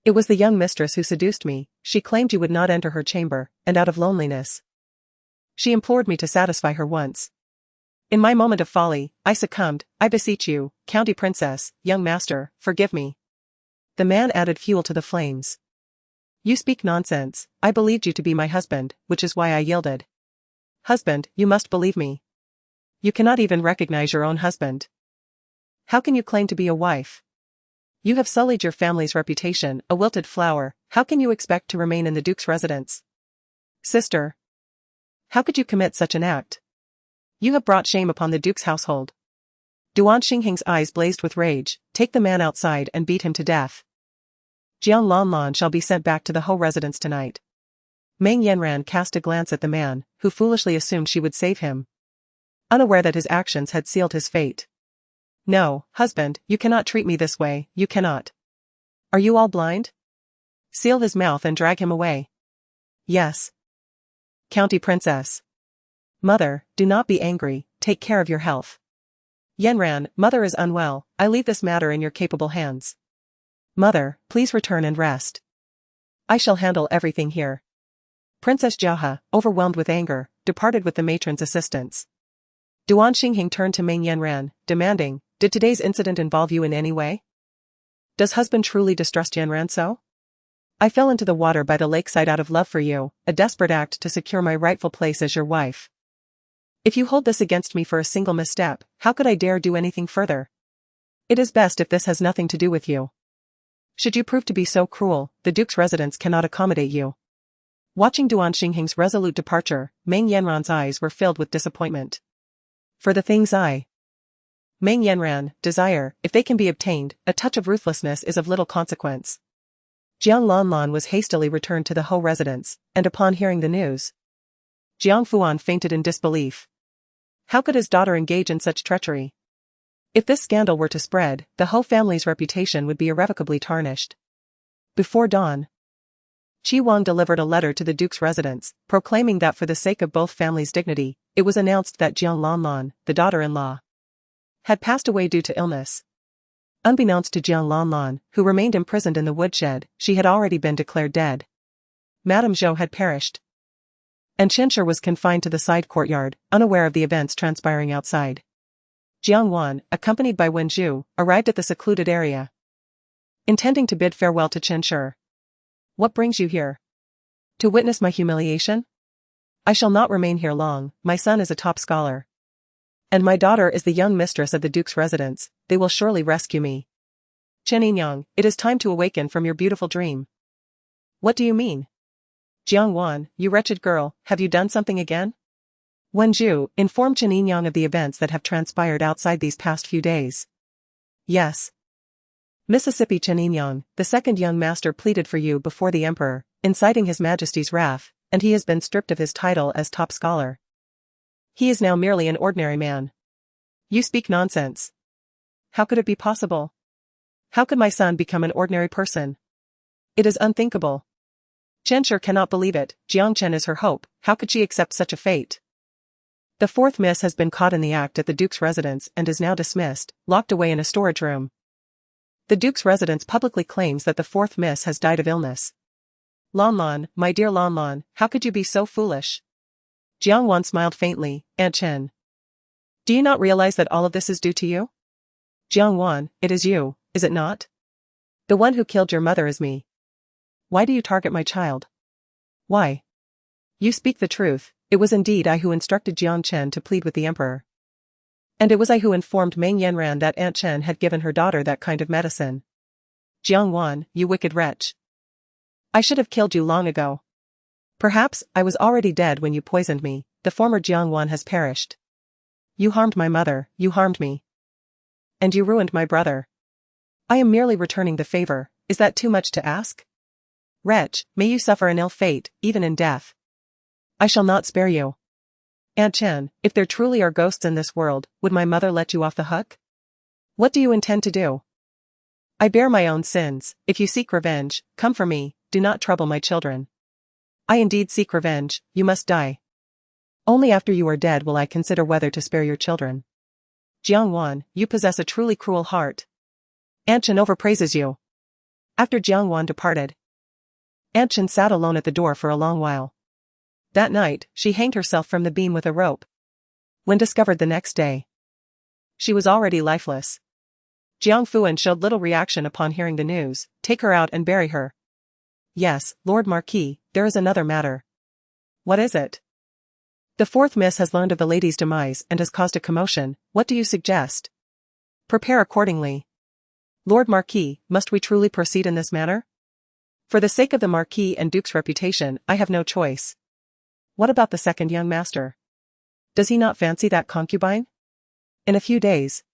It was the young mistress who seduced me. She claimed you would not enter her chamber, and out of loneliness. She implored me to satisfy her once. In my moment of folly, I succumbed. I beseech you, County Princess, young master, forgive me. The man added fuel to the flames. You speak nonsense. I believed you to be my husband, which is why I yielded. Husband, you must believe me. You cannot even recognize your own husband. How can you claim to be a wife? You have sullied your family's reputation, a wilted flower. How can you expect to remain in the Duke's residence? Sister. How could you commit such an act? You have brought shame upon the Duke's household. Duan Xingheng's eyes blazed with rage. Take the man outside and beat him to death. Jiang Lanlan shall be sent back to the Ho residence tonight. Meng Yanran cast a glance at the man, who foolishly assumed she would save him, unaware that his actions had sealed his fate. No, husband, you cannot treat me this way, you cannot. Are you all blind? Seal his mouth and drag him away. Yes. County Princess. Mother, do not be angry, take care of your health. Yanran, mother is unwell, I leave this matter in your capable hands. Mother, please return and rest. I shall handle everything here. Princess Jiahe, overwhelmed with anger, departed with the matron's assistance. Duan Xingheng turned to Meng Yanran, demanding, did today's incident involve you in any way? Does husband truly distrust Yanran so? I fell into the water by the lakeside out of love for you, a desperate act to secure my rightful place as your wife. If you hold this against me for a single misstep, how could I dare do anything further? It is best if this has nothing to do with you. Should you prove to be so cruel, the Duke's residence cannot accommodate you. Watching Duan Xingheng's resolute departure, Meng Yanran's eyes were filled with disappointment. For the things Meng Yanran, desire, if they can be obtained, a touch of ruthlessness is of little consequence. Jiang Lanlan was hastily returned to the Ho residence, and upon hearing the news, Jiang Fuan fainted in disbelief. How could his daughter engage in such treachery? If this scandal were to spread, the Ho family's reputation would be irrevocably tarnished. Before dawn, Qi Wang delivered a letter to the Duke's residence, proclaiming that for the sake of both families' dignity, it was announced that Jiang Lanlan, the daughter-in-law, had passed away due to illness. Unbeknownst to Jiang Lanlan, who remained imprisoned in the woodshed, she had already been declared dead. Madame Zhou had perished, and Qinsher was confined to the side courtyard, unaware of the events transpiring outside. Jiang Wan, accompanied by Wen Zhu, arrived at the secluded area, intending to bid farewell to Qinsher. What brings you here? To witness my humiliation? I shall not remain here long, my son is a top scholar. And my daughter is the young mistress of the Duke's residence, they will surely rescue me. Chen Yinyang, it is time to awaken from your beautiful dream. What do you mean? Jiang Wan, you wretched girl, have you done something again? Wen Zhu informed Chen Yinyang of the events that have transpired outside these past few days. Yes. Mississippi Chen Yinyang, the second young master pleaded for you before the emperor, inciting his majesty's wrath, and he has been stripped of his title as top scholar. He is now merely an ordinary man. You speak nonsense. How could it be possible? How could my son become an ordinary person? It is unthinkable. Chen sure cannot believe it. Jiang Chen is her hope, how could she accept such a fate? The fourth miss has been caught in the act at the Duke's residence and is now dismissed, locked away in a storage room. The Duke's residence publicly claims that the fourth miss has died of illness. Lan Lan, my dear Lan Lan, how could you be so foolish? Jiang Wan smiled faintly. Aunt Chen. Do you not realize that all of this is due to you? Jiang Wan, it is you, is it not? The one who killed your mother is me. Why do you target my child? Why? You speak the truth, it was indeed I who instructed Jiang Chen to plead with the emperor. And it was I who informed Meng Yanran that Aunt Chen had given her daughter that kind of medicine. Jiang Wan, you wicked wretch. I should have killed you long ago. Perhaps I was already dead when you poisoned me, the former Jiang Wan has perished. You harmed my mother, you harmed me. And you ruined my brother. I am merely returning the favor, is that too much to ask? Wretch, may you suffer an ill fate, even in death. I shall not spare you. Aunt Chen, if there truly are ghosts in this world, would my mother let you off the hook? What do you intend to do? I bear my own sins, if you seek revenge, come for me, do not trouble my children. I indeed seek revenge, you must die. Only after you are dead will I consider whether to spare your children. Jiang Wan, you possess a truly cruel heart. Aunt Chen overpraises you. After Jiang Wan departed, Aunt Chen sat alone at the door for a long while. That night, she hanged herself from the beam with a rope. When discovered the next day, she was already lifeless. Jiang Fuan showed little reaction upon hearing the news. Take her out and bury her. Yes, Lord Marquis, there is another matter. What is it? The fourth miss has learned of the lady's demise and has caused a commotion. What do you suggest? Prepare accordingly. Lord Marquis, must we truly proceed in this manner? For the sake of the Marquis and Duke's reputation, I have no choice. What about the second young master? Does he not fancy that concubine? In a few days.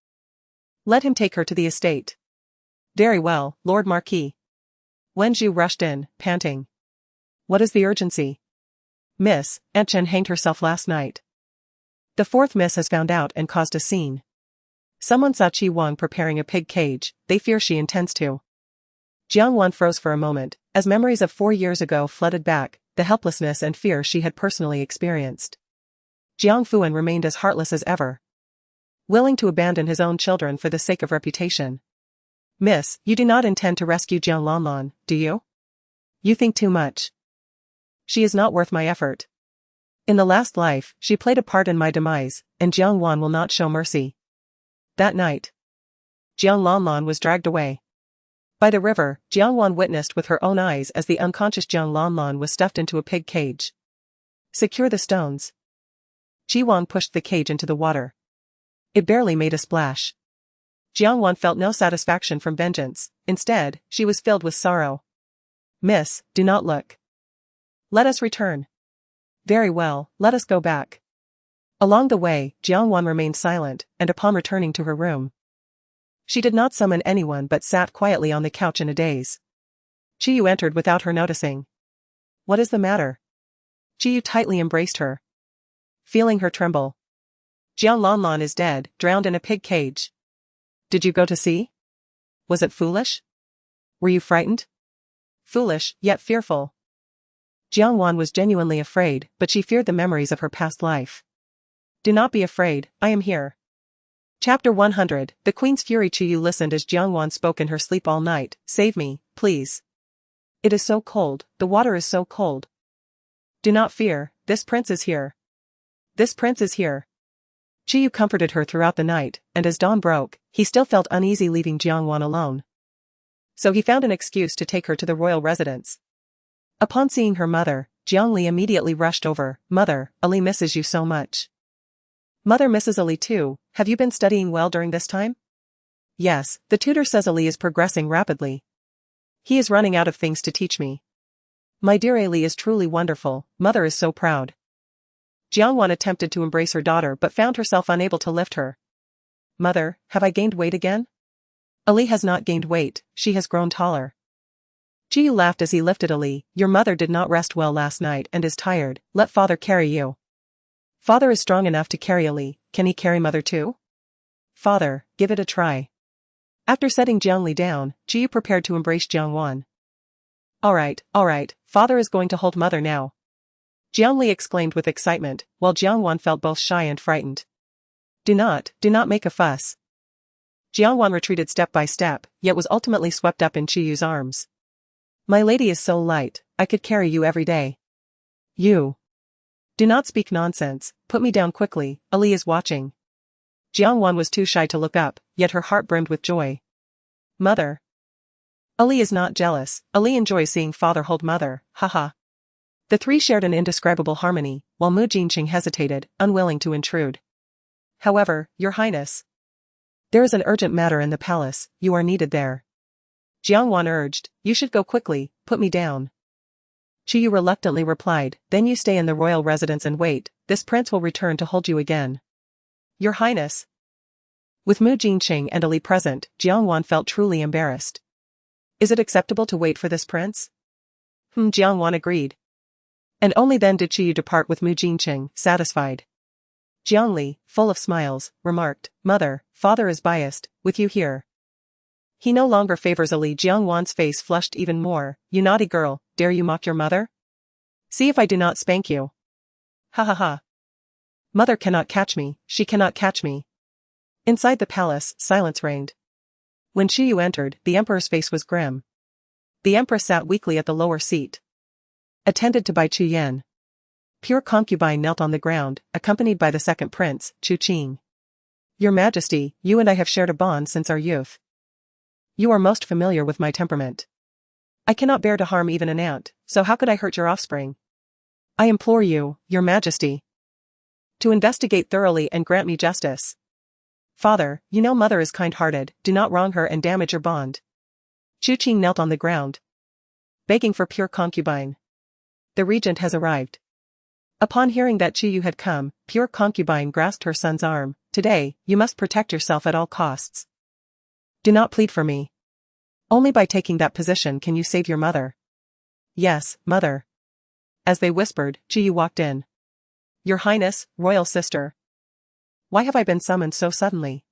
Let him take her to the estate. Very well, Lord Marquis. Wen Zhu rushed in, panting. What is the urgency? Miss, Aunt Chen hanged herself last night. The fourth miss has found out and caused a scene. Someone saw Qi Wang preparing a pig cage, they fear she intends to. Jiang Wan froze for a moment, as memories of 4 years ago flooded back, the helplessness and fear she had personally experienced. Jiang Fuan remained as heartless as ever, willing to abandon his own children for the sake of reputation. Miss, you do not intend to rescue Jiang Lanlan, do you? You think too much. She is not worth my effort. In the last life, she played a part in my demise, and Jiang Wan will not show mercy. That night, Jiang Lanlan was dragged away. By the river, Jiang Wan witnessed with her own eyes as the unconscious Jiang Lanlan was stuffed into a pig cage. Secure the stones. Qi Wang pushed the cage into the water. It barely made a splash. Jiang Wan felt no satisfaction from vengeance, instead, she was filled with sorrow. Miss, do not look. Let us return. Very well, let us go back. Along the way, Jiang Wan remained silent, and upon returning to her room, she did not summon anyone but sat quietly on the couch in a daze. Qi Yu entered without her noticing. What is the matter? Qi Yu tightly embraced her, feeling her tremble. Jiang Lanlan is dead, drowned in a pig cage. Did you go to see? Was it foolish? Were you frightened? Foolish, yet fearful. Jiang Wan was genuinely afraid, but she feared the memories of her past life. Do not be afraid, I am here. Chapter 100, The Queen's Fury. Qi Yu listened as Jiang Wan spoke in her sleep all night. Save me, please. It is so cold, the water is so cold. Do not fear, this prince is here. This prince is here. Qi Yu comforted her throughout the night, and as dawn broke, he still felt uneasy leaving Jiang Wan alone. So he found an excuse to take her to the royal residence. Upon seeing her mother, Jiang Li immediately rushed over. Mother, Ali misses you so much. Mother misses Ali too. Have you been studying well during this time? Yes, the tutor says Ali is progressing rapidly. He is running out of things to teach me. My dear Ali is truly wonderful, mother is so proud. Jiang Wan attempted to embrace her daughter but found herself unable to lift her. Mother, have I gained weight again? Ali has not gained weight, she has grown taller. Jiu laughed as he lifted Ali. Your mother did not rest well last night and is tired, let father carry you. Father is strong enough to carry Ali, can he carry mother too? Father, give it a try. After setting Jiang Li down, Jiu prepared to embrace Jiang Wan. Alright, father is going to hold mother now. Jiang Li exclaimed with excitement, while Jiang Wan felt both shy and frightened. Do not make a fuss. Jiang Wan retreated step by step, yet was ultimately swept up in Chiyu's arms. My lady is so light, I could carry you every day. You. Do not speak nonsense, put me down quickly, Ali is watching. Jiang Wan was too shy to look up, yet her heart brimmed with joy. Mother. Ali is not jealous, Ali enjoys seeing father hold mother, haha. The three shared an indescribable harmony, while Mu Jinqing hesitated, unwilling to intrude. However, Your Highness. There is an urgent matter in the palace, you are needed there. Jiang Wan urged, you should go quickly, put me down. Chiyu reluctantly replied, then you stay in the royal residence and wait, this prince will return to hold you again. Your Highness. With Mu Jinqing and Ali present, Jiang Wan felt truly embarrassed. Is it acceptable to wait for this prince? Jiang Wan agreed. And only then did Chiyu depart with Mu Jinqing, satisfied. Jiang Li, full of smiles, remarked, Mother, father is biased, with you here. He no longer favors Ali. Jiang Wan's face flushed even more. You naughty girl, dare you mock your mother? See if I do not spank you. Ha ha ha. Mother cannot catch me, she cannot catch me. Inside the palace, silence reigned. When Chiyu entered, the emperor's face was grim. The empress sat weakly at the lower seat. Attended to by Chu Yan. Pure concubine knelt on the ground, accompanied by the second prince, Chu Qing. Your Majesty, you and I have shared a bond since our youth. You are most familiar with my temperament. I cannot bear to harm even an ant, so how could I hurt your offspring? I implore you, Your Majesty, to investigate thoroughly and grant me justice. Father, you know mother is kind-hearted, do not wrong her and damage your bond. Chu Qing knelt on the ground, begging for pure concubine. The regent has arrived. Upon hearing that Chiyu had come, pure concubine grasped her son's arm. Today, you must protect yourself at all costs. Do not plead for me. Only by taking that position can you save your mother. Yes, mother. As they whispered, Chiyu walked in. Your Highness, royal sister. Why have I been summoned so suddenly?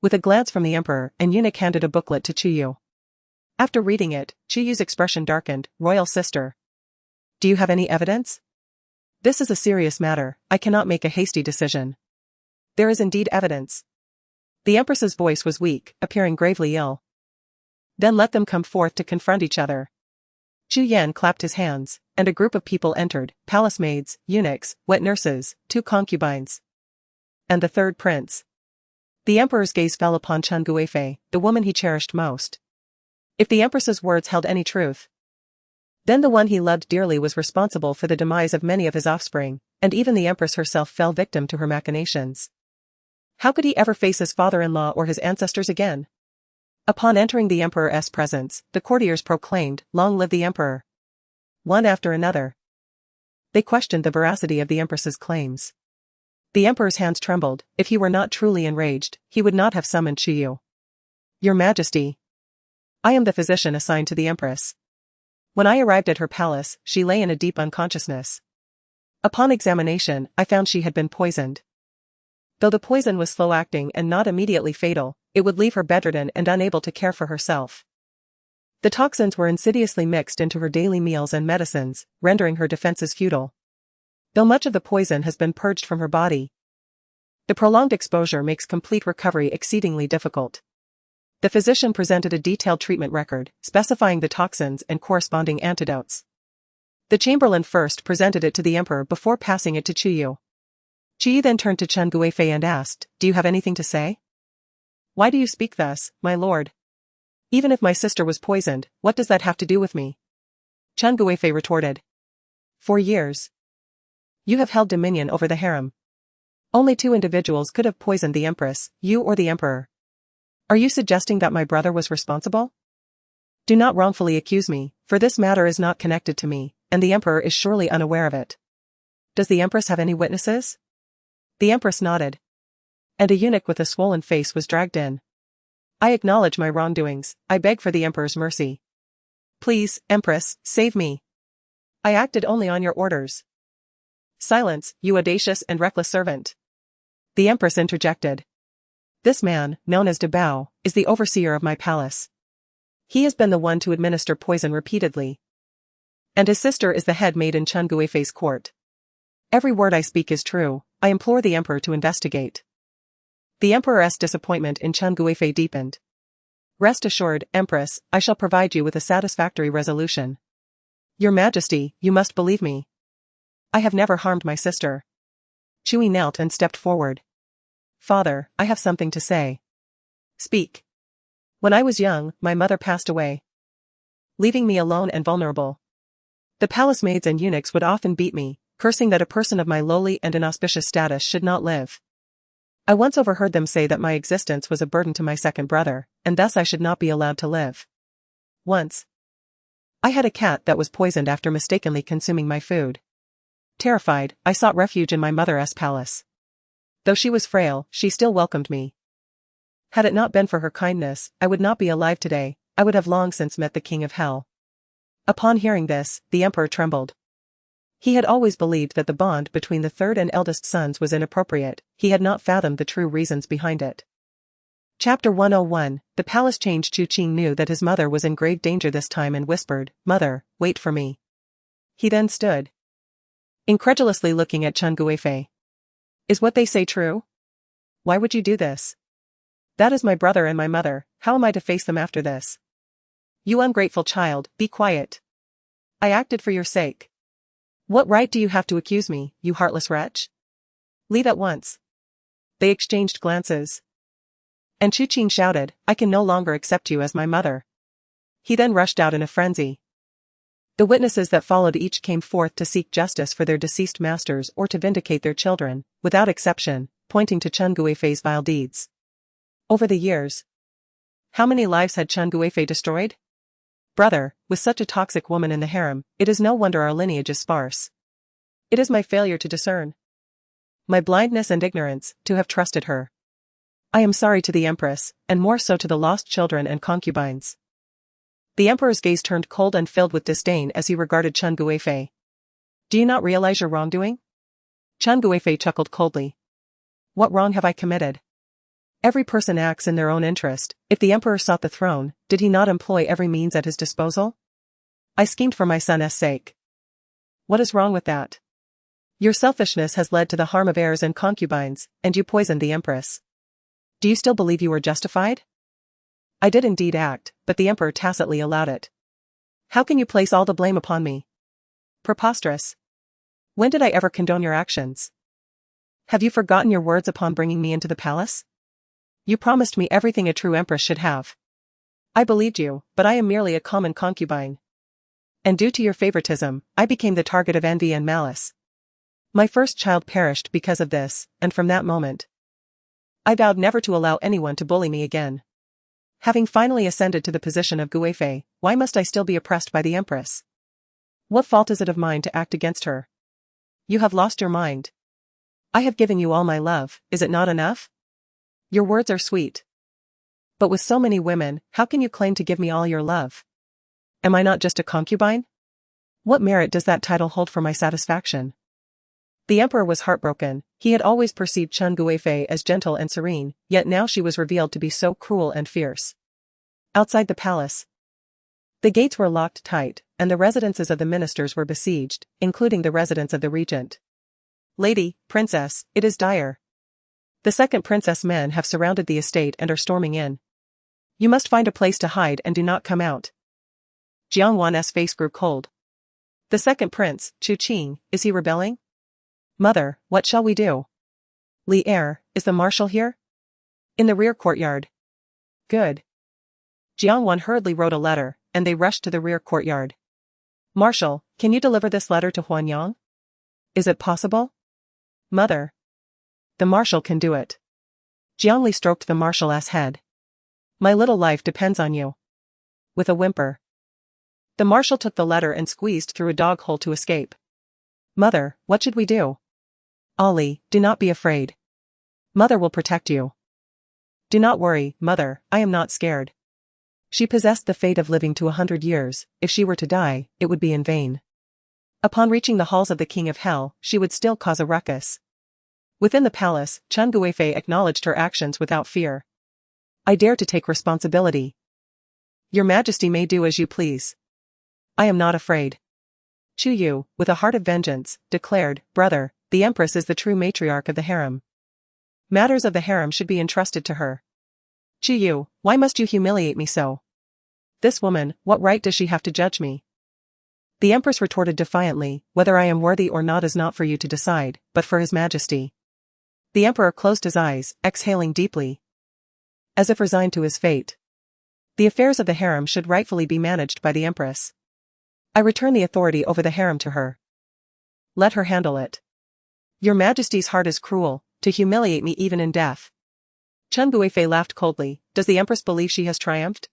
With a glance from the emperor, an eunuch handed a booklet to Chiyu. After reading it, Chiyu's expression darkened. Royal sister. Do you have any evidence? This is a serious matter, I cannot make a hasty decision. There is indeed evidence. The empress's voice was weak, appearing gravely ill. Then let them come forth to confront each other. Chu Yan clapped his hands, and a group of people entered, palace maids, eunuchs, wet nurses, 2 concubines. And the third prince. The emperor's gaze fell upon Chen Guifei, the woman he cherished most. If the empress's words held any truth, then the one he loved dearly was responsible for the demise of many of his offspring, and even the empress herself fell victim to her machinations. How could he ever face his father-in-law or his ancestors again? Upon entering the emperor's presence, the courtiers proclaimed, Long live the emperor. One after another. They questioned the veracity of the empress's claims. The emperor's hands trembled. If he were not truly enraged, he would not have summoned Chiyu. Your Majesty. I am the physician assigned to the empress. When I arrived at her palace, she lay in a deep unconsciousness. Upon examination, I found she had been poisoned. Though the poison was slow-acting and not immediately fatal, it would leave her bedridden and unable to care for herself. The toxins were insidiously mixed into her daily meals and medicines, rendering her defenses futile. Though much of the poison has been purged from her body, the prolonged exposure makes complete recovery exceedingly difficult. The physician presented a detailed treatment record, specifying the toxins and corresponding antidotes. The chamberlain first presented it to the emperor before passing it to Chiyu. Chiyu then turned to Chen Guifei and asked, Do you have anything to say? Why do you speak thus, my lord? Even if my sister was poisoned, what does that have to do with me? Chen Guifei retorted. 4 years. You have held dominion over the harem. Only 2 individuals could have poisoned the empress, you or the emperor. Are you suggesting that my brother was responsible? Do not wrongfully accuse me, for this matter is not connected to me, and the emperor is surely unaware of it. Does the empress have any witnesses? The empress nodded. And a eunuch with a swollen face was dragged in. I acknowledge my wrongdoings, I beg for the emperor's mercy. Please, empress, save me. I acted only on your orders. Silence, you audacious and reckless servant. The empress interjected. This man, known as Debao, is the overseer of my palace. He has been the one to administer poison repeatedly. And his sister is the head maid in Chen Guifei's court. Every word I speak is true, I implore the emperor to investigate. The emperor's disappointment in Chen Guifei deepened. Rest assured, empress, I shall provide you with a satisfactory resolution. Your Majesty, you must believe me. I have never harmed my sister. Chui knelt and stepped forward. Father, I have something to say. Speak. When I was young, my mother passed away, leaving me alone and vulnerable. The palace maids and eunuchs would often beat me, cursing that a person of my lowly and inauspicious status should not live. I once overheard them say that my existence was a burden to my second brother, and thus I should not be allowed to live. Once, I had a cat that was poisoned after mistakenly consuming my food. Terrified, I sought refuge in my mother's palace. Though she was frail, she still welcomed me. Had it not been for her kindness, I would not be alive today, I would have long since met the king of hell. Upon hearing this, the emperor trembled. He had always believed that the bond between the third and eldest sons was inappropriate, he had not fathomed the true reasons behind it. Chapter 101, The palace change. Chu Qing knew that his mother was in grave danger this time and whispered, Mother, wait for me. He then stood, incredulously looking at Chen Guifei. Is what they say true? Why would you do this? That is my brother and my mother, how am I to face them after this? You ungrateful child, be quiet. I acted for your sake. What right do you have to accuse me, you heartless wretch? Leave at once. They exchanged glances. And Chu Qing shouted, I can no longer accept you as my mother. He then rushed out in a frenzy. The witnesses that followed each came forth to seek justice for their deceased masters or to vindicate their children, without exception, pointing to Chen Guifei's vile deeds. Over the years, how many lives had Chen Guifei destroyed? Brother, with such a toxic woman in the harem, it is no wonder our lineage is sparse. It is my failure to discern. My blindness and ignorance, to have trusted her. I am sorry to the empress, and more so to the lost children and concubines. The emperor's gaze turned cold and filled with disdain as he regarded Chen Guifei. Do you not realize your wrongdoing? Chen Guifei chuckled coldly. What wrong have I committed? Every person acts in their own interest. If the emperor sought the throne, did he not employ every means at his disposal? I schemed for my son's sake. What is wrong with that? Your selfishness has led to the harm of heirs and concubines, and you poisoned the empress. Do you still believe you were justified? I did indeed act, but the emperor tacitly allowed it. How can you place all the blame upon me? Preposterous. When did I ever condone your actions? Have you forgotten your words upon bringing me into the palace? You promised me everything a true empress should have. I believed you, but I am merely a common concubine. And due to your favoritism, I became the target of envy and malice. My first child perished because of this, and from that moment, I vowed never to allow anyone to bully me again. Having finally ascended to the position of Guifei, why must I still be oppressed by the empress? What fault is it of mine to act against her? You have lost your mind. I have given you all my love, is it not enough? Your words are sweet. But with so many women, how can you claim to give me all your love? Am I not just a concubine? What merit does that title hold for my satisfaction? The emperor was heartbroken. He had always perceived Chen Guifei as gentle and serene, yet now she was revealed to be so cruel and fierce. Outside the palace, the gates were locked tight, and the residences of the ministers were besieged, including the residence of the regent. Lady, princess, it is dire. The second princess men have surrounded the estate and are storming in. You must find a place to hide and do not come out. Jiang Wan's face grew cold. The second prince, Chu Qing, is he rebelling? Mother, what shall we do? Li Er, is the marshal here? In the rear courtyard. Good. Jiang Wan hurriedly wrote a letter, and they rushed to the rear courtyard. Marshal, can you deliver this letter to Huanyang? Is it possible? Mother. The marshal can do it. Jiang Li stroked the marshal's head. My little life depends on you. With a whimper, The marshal took the letter and squeezed through a dog hole to escape. Mother, what should we do? Ollie, do not be afraid. Mother will protect you. Do not worry, mother, I am not scared. She possessed the fate of living to 100 years, if she were to die, it would be in vain. Upon reaching the halls of the King of Hell, she would still cause a ruckus. Within the palace, Chen Guifei acknowledged her actions without fear. I dare to take responsibility. Your Majesty may do as you please. I am not afraid. Chu Yu, with a heart of vengeance, declared, Brother, the Empress is the true matriarch of the harem. Matters of the harem should be entrusted to her. Chu Yu, why must you humiliate me so? This woman, what right does she have to judge me? The Empress retorted defiantly, whether I am worthy or not is not for you to decide, but for His Majesty. The Emperor closed his eyes, exhaling deeply, as if resigned to his fate. The affairs of the harem should rightfully be managed by the Empress. I return the authority over the harem to her. Let her handle it. Your Majesty's heart is cruel, to humiliate me even in death. Chen Guifei laughed coldly. Does the Empress believe she has triumphed?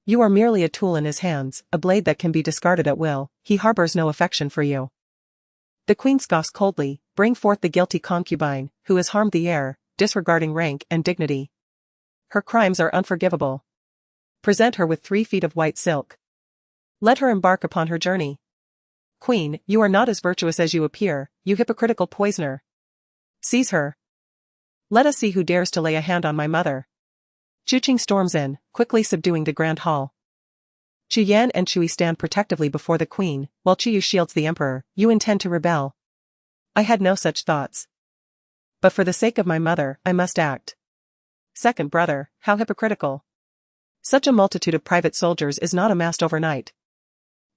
You are merely a tool in his hands, a blade that can be discarded at will. He harbors no affection for you. The Queen scoffs coldly. Bring forth the guilty concubine, who has harmed the heir, disregarding rank and dignity. Her crimes are unforgivable. Present her with 3 feet of white silk. Let her embark upon her journey. Queen, you are not as virtuous as you appear, you hypocritical poisoner. Seize her. Let us see who dares to lay a hand on my mother. Chu Qing storms in, quickly subduing the grand hall. Chu Yan and Chui stand protectively before the queen, while Chu Yu shields the emperor. You intend to rebel. I had no such thoughts. But for the sake of my mother, I must act. Second brother, how hypocritical. Such a multitude of private soldiers is not amassed overnight.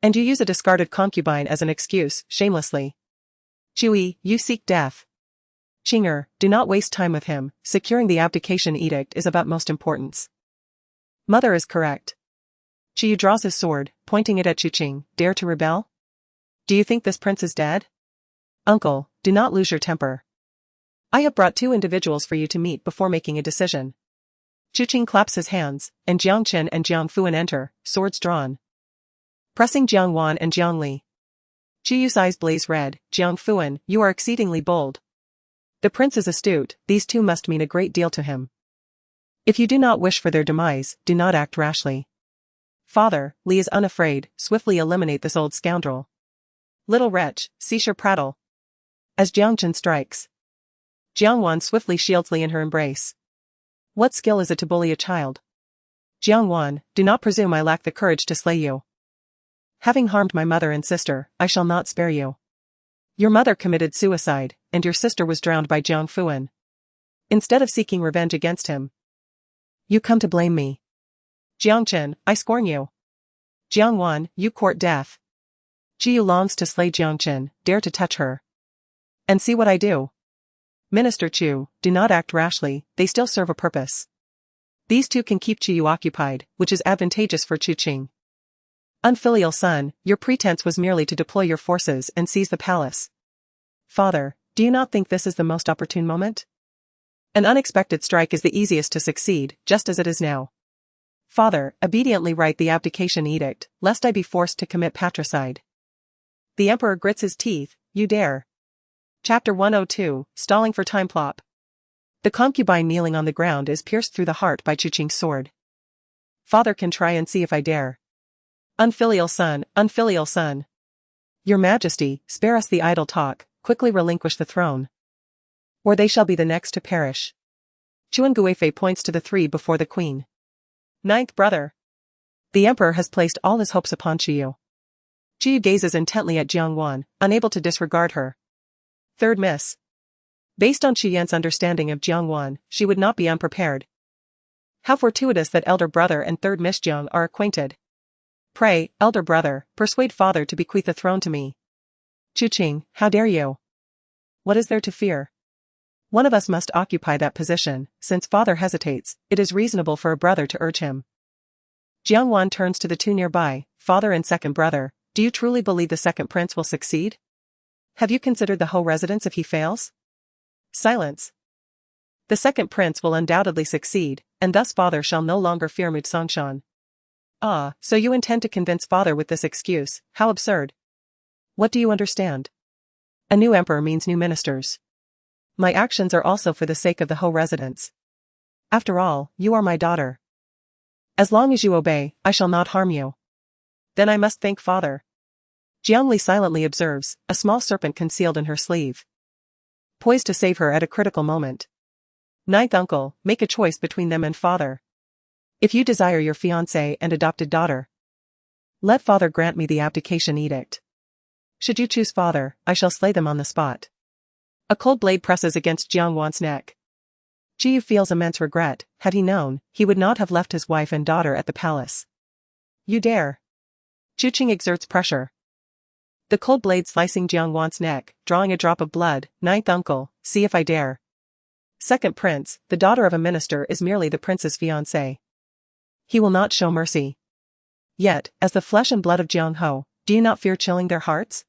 And you use a discarded concubine as an excuse, shamelessly. Chui, you seek death. Qinger, do not waste time with him, securing the abdication edict is of utmost importance. Mother is correct. Chu draws his sword, pointing it at Chu Qing. Dare to rebel? Do you think this prince is dead? Uncle, do not lose your temper. I have brought 2 individuals for you to meet before making a decision. Chu Qing claps his hands, and Jiang Chen and Jiang Fuan enter, swords drawn. Pressing Jiang Wan and Jiang Li. Chu Yu's eyes blaze red. Jiang Fuan, you are exceedingly bold. The prince is astute, these 2 must mean a great deal to him. If you do not wish for their demise, do not act rashly. Father, Li is unafraid, swiftly eliminate this old scoundrel. Little wretch, cease your prattle. As Jiang Chen strikes, Jiang Wan swiftly shields Li in her embrace. What skill is it to bully a child? Jiang Wan, do not presume I lack the courage to slay you. Having harmed my mother and sister, I shall not spare you. Your mother committed suicide, and your sister was drowned by Jiang Fuan. Instead of seeking revenge against him, you come to blame me. Jiang Chen, I scorn you. Jiang Wan, you court death. Jiu longs to slay Jiang Chen, dare to touch her. And see what I do. Minister Chu, do not act rashly, they still serve a purpose. These 2 can keep Chu occupied, which is advantageous for Chu Qing. Unfilial son, your pretense was merely to deploy your forces and seize the palace. Father, do you not think this is the most opportune moment? An unexpected strike is the easiest to succeed, just as it is now. Father, obediently write the abdication edict, lest I be forced to commit patricide. The emperor grits his teeth. You dare. Chapter 102, Stalling for Time Plop. The concubine kneeling on the ground is pierced through the heart by Chu Qing's sword. Father can try and see if I dare. Unfilial son, unfilial son. Your Majesty, spare us the idle talk, quickly relinquish the throne. Or they shall be the next to perish. Chuan Guifei points to the 3 before the queen. 9th brother. The emperor has placed all his hopes upon Chu Yu. Chu Yu gazes intently at Jiang Wan, unable to disregard her. 3rd miss. Based on Chu Yan's understanding of Jiang Wan, she would not be unprepared. How fortuitous that elder brother and 3rd Miss Jiang are acquainted. Pray, elder brother, persuade father to bequeath the throne to me. Chu Qing, how dare you? What is there to fear? One of us must occupy that position. Since father hesitates, it is reasonable for a brother to urge him. Jiang Wan turns to the 2 nearby. Father and 2nd brother, do you truly believe the 2nd prince will succeed? Have you considered the Ho residence if he fails? Silence. The 2nd prince will undoubtedly succeed, and thus father shall no longer fear Mutsongshan. Ah, so you intend to convince father with this excuse, how absurd. What do you understand? A new emperor means new ministers. My actions are also for the sake of the Ho residents. After all, you are my daughter. As long as you obey, I shall not harm you. Then I must thank father. Jiang Li silently observes, a small serpent concealed in her sleeve. Poised to save her at a critical moment. Ninth uncle, make a choice between them and father. If you desire your fiancée and adopted daughter, let father grant me the abdication edict. Should you choose father, I shall slay them on the spot. A cold blade presses against Jiang Wan's neck. Jiyu feels immense regret. Had he known, he would not have left his wife and daughter at the palace. You dare. Chuqing exerts pressure. The cold blade slicing Jiang Wan's neck, drawing a drop of blood. Ninth uncle, see if I dare. Second prince, the daughter of a minister is merely the prince's fiancée. He will not show mercy. Yet, as the flesh and blood of Jiang Ho, do you not fear chilling their hearts?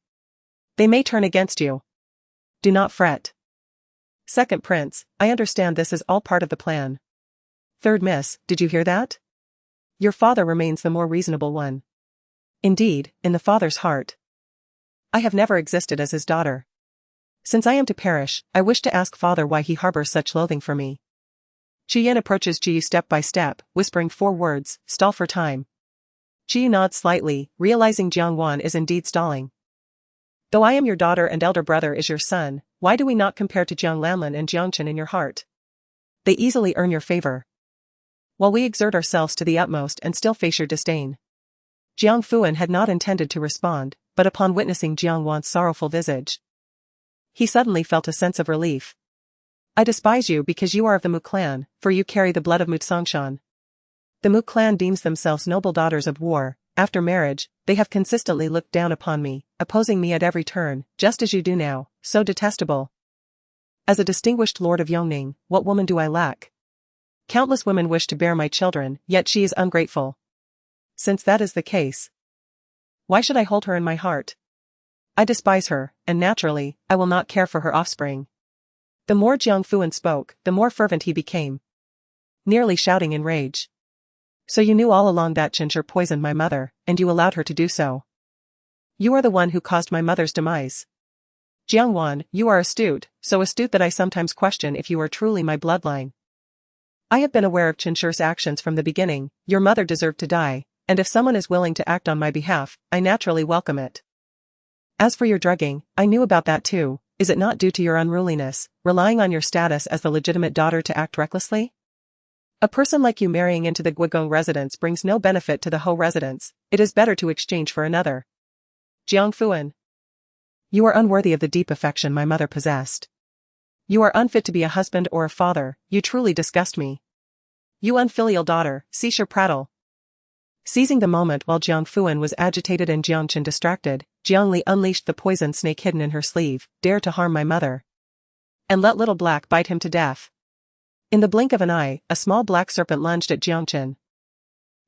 They may turn against you. Do not fret. Second prince, I understand this is all part of the plan. Third miss, did you hear that? Your father remains the more reasonable one. Indeed, in the father's heart. I have never existed as his daughter. Since I am to perish, I wish to ask father why he harbors such loathing for me. Qiyin approaches Jiyu step by step, whispering 4 words, stall for time. Jiyu nods slightly, realizing Jiang Wan is indeed stalling. Though I am your daughter and elder brother is your son, why do we not compare to Jiang Lanlin and Jiang Chen in your heart? They easily earn your favor. While we exert ourselves to the utmost and still face your disdain. Jiang Fuan had not intended to respond, but upon witnessing Jiang Wan's sorrowful visage, he suddenly felt a sense of relief. I despise you because you are of the Mu clan, for you carry the blood of Mu Tsongshan. The Mu clan deems themselves noble daughters of war. After marriage, they have consistently looked down upon me, opposing me at every turn, just as you do now, so detestable. As a distinguished lord of Yongning, what woman do I lack? Countless women wish to bear my children, yet she is ungrateful. Since that is the case, why should I hold her in my heart? I despise her, and naturally, I will not care for her offspring. The more Jiang Fuan spoke, the more fervent he became, nearly shouting in rage. So you knew all along that Chinchur poisoned my mother, and you allowed her to do so. You are the one who caused my mother's demise. Jiang Wan, you are astute, so astute that I sometimes question if you are truly my bloodline. I have been aware of Chinchur's actions from the beginning. Your mother deserved to die, and if someone is willing to act on my behalf, I naturally welcome it. As for your drugging, I knew about that too. Is it not due to your unruliness, relying on your status as the legitimate daughter to act recklessly? A person like you marrying into the Guigong residence brings no benefit to the Ho residence. It is better to exchange for another. Jiang Fuan. You are unworthy of the deep affection my mother possessed. You are unfit to be a husband or a father. You truly disgust me. You unfilial daughter, cease your prattle. Seizing the moment while Jiang Fuan was agitated and Jiang Chen distracted, Jiang Li unleashed the poison snake hidden in her sleeve. Dare to harm my mother, and let little black bite him to death. In the blink of an eye, a small black serpent lunged at Jiang Chen,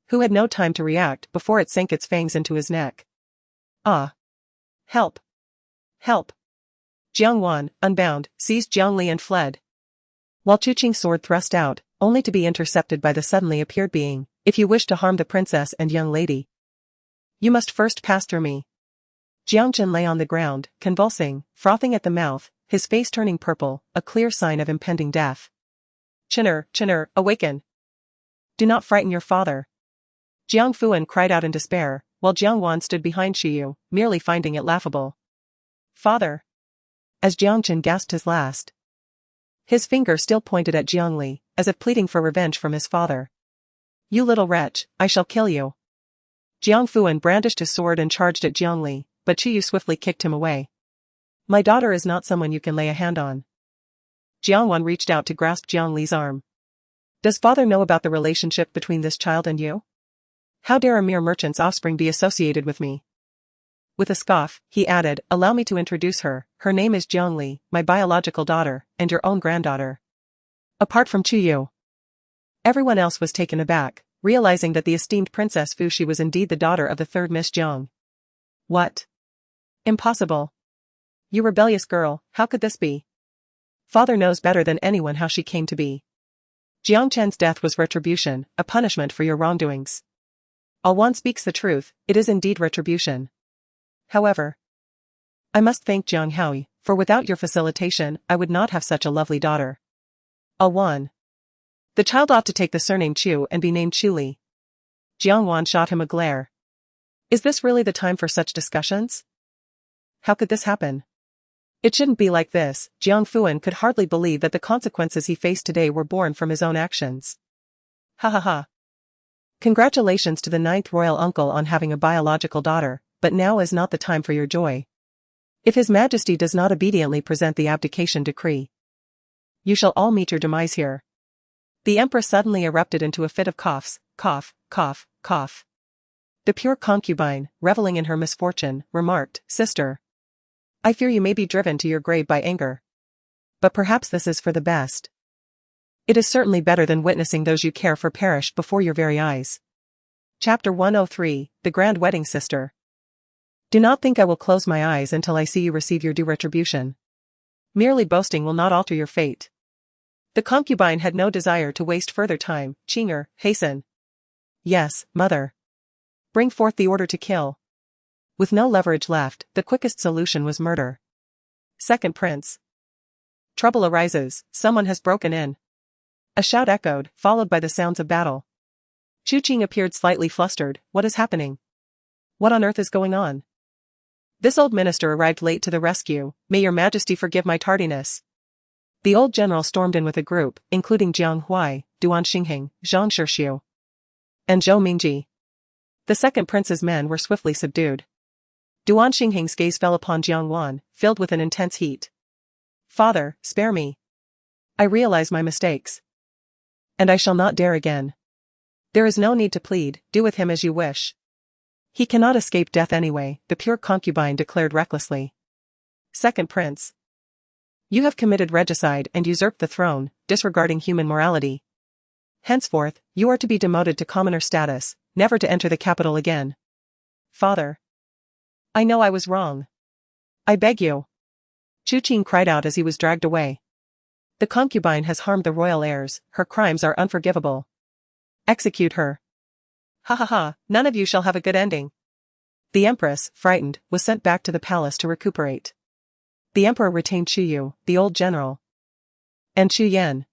who had no time to react before it sank its fangs into his neck. Ah! Help! Help! Jiang Wan, unbound, seized Jiang Li and fled, while Chuqing's sword thrust out, only to be intercepted by the suddenly appeared being. If you wish to harm the princess and young lady, you must first pass through me. Jiang Chen lay on the ground, convulsing, frothing at the mouth, his face turning purple, a clear sign of impending death. Chinner, awaken! Do not frighten your father. Jiang Fuan cried out in despair, while Jiang Wan stood behind Shiyu, merely finding it laughable. Father! As Jiang Chen gasped his last, his finger still pointed at Jiang Li, as if pleading for revenge from his father. You little wretch, I shall kill you. Jiang Fuan brandished his sword and charged at Jiang Li, but Qiyu swiftly kicked him away. My daughter is not someone you can lay a hand on. Jiang Wan reached out to grasp Jiang Li's arm. Does father know about the relationship between this child and you? How dare a mere merchant's offspring be associated with me? With a scoff, he added, allow me to introduce her. Her name is Jiang Li, my biological daughter, and your own granddaughter. Apart from Qiyu. Everyone else was taken aback, realizing that the esteemed Princess Fu Shi was indeed the daughter of the third Miss Jiang. What? Impossible. You rebellious girl, how could this be? Father knows better than anyone how she came to be. Jiang Chen's death was retribution, a punishment for your wrongdoings. Alwan speaks the truth, it is indeed retribution. However, I must thank Jiang Hui, for without your facilitation, I would not have such a lovely daughter. Alwan. The child ought to take the surname Chu and be named Chuli. Jiang Wan shot him a glare. Is this really the time for such discussions? How could this happen? It shouldn't be like this. Jiang Fuan could hardly believe that the consequences he faced today were born from his own actions. Ha ha ha. Congratulations to the 9th royal uncle on having a biological daughter, but now is not the time for your joy. If His Majesty does not obediently present the abdication decree, you shall all meet your demise here. The Empress suddenly erupted into a fit of coughs, cough, cough, cough. The pure concubine, reveling in her misfortune, remarked, Sister, I fear you may be driven to your grave by anger. But perhaps this is for the best. It is certainly better than witnessing those you care for perish before your very eyes. Chapter 103, The Grand Wedding Sister. Do not think I will close my eyes until I see you receive your due retribution. Merely boasting will not alter your fate. The concubine had no desire to waste further time. Chinger, hasten. Yes, mother. Bring forth the order to kill. With no leverage left, the quickest solution was murder. Second prince. Trouble arises, someone has broken in. A shout echoed, followed by the sounds of battle. Chu Qing appeared slightly flustered. What is happening? What on earth is going on? This old minister arrived late to the rescue. May your majesty forgive my tardiness. The old general stormed in with a group, including Jiang Hui, Duan Xingheng, Zhang Shixiu, and Zhou Mingji. The second prince's men were swiftly subdued. Duan Xingheng's gaze fell upon Jiang Wan, filled with an intense heat. Father, spare me. I realize my mistakes. And I shall not dare again. There is no need to plead, do with him as you wish. He cannot escape death anyway, the pure concubine declared recklessly. Second prince. You have committed regicide and usurped the throne, disregarding human morality. Henceforth, you are to be demoted to commoner status, never to enter the capital again. Father. I know I was wrong. I beg you. Chu Qing cried out as he was dragged away. The concubine has harmed the royal heirs, her crimes are unforgivable. Execute her. Ha ha ha, none of you shall have a good ending. The empress, frightened, was sent back to the palace to recuperate. The emperor retained Chu Yu, the old general, and Chu Yan.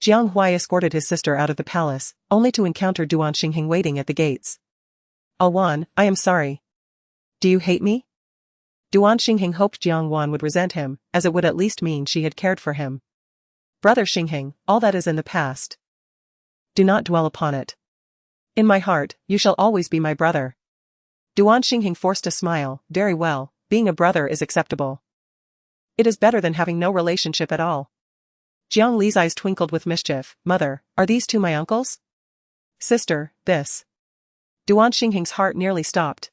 Jiang Hui escorted his sister out of the palace, only to encounter Duan Xingheng waiting at the gates. Alwan, I am sorry. Do you hate me? Duan Xingheng hoped Jiang Wan would resent him, as it would at least mean she had cared for him. Brother Xingheng, all that is in the past. Do not dwell upon it. In my heart, you shall always be my brother. Duan Xingheng forced a smile. Very well, being a brother is acceptable. It is better than having no relationship at all. Jiang Li's eyes twinkled with mischief. Mother, are these two my uncles? Sister, this. Duan Xingheng's heart nearly stopped.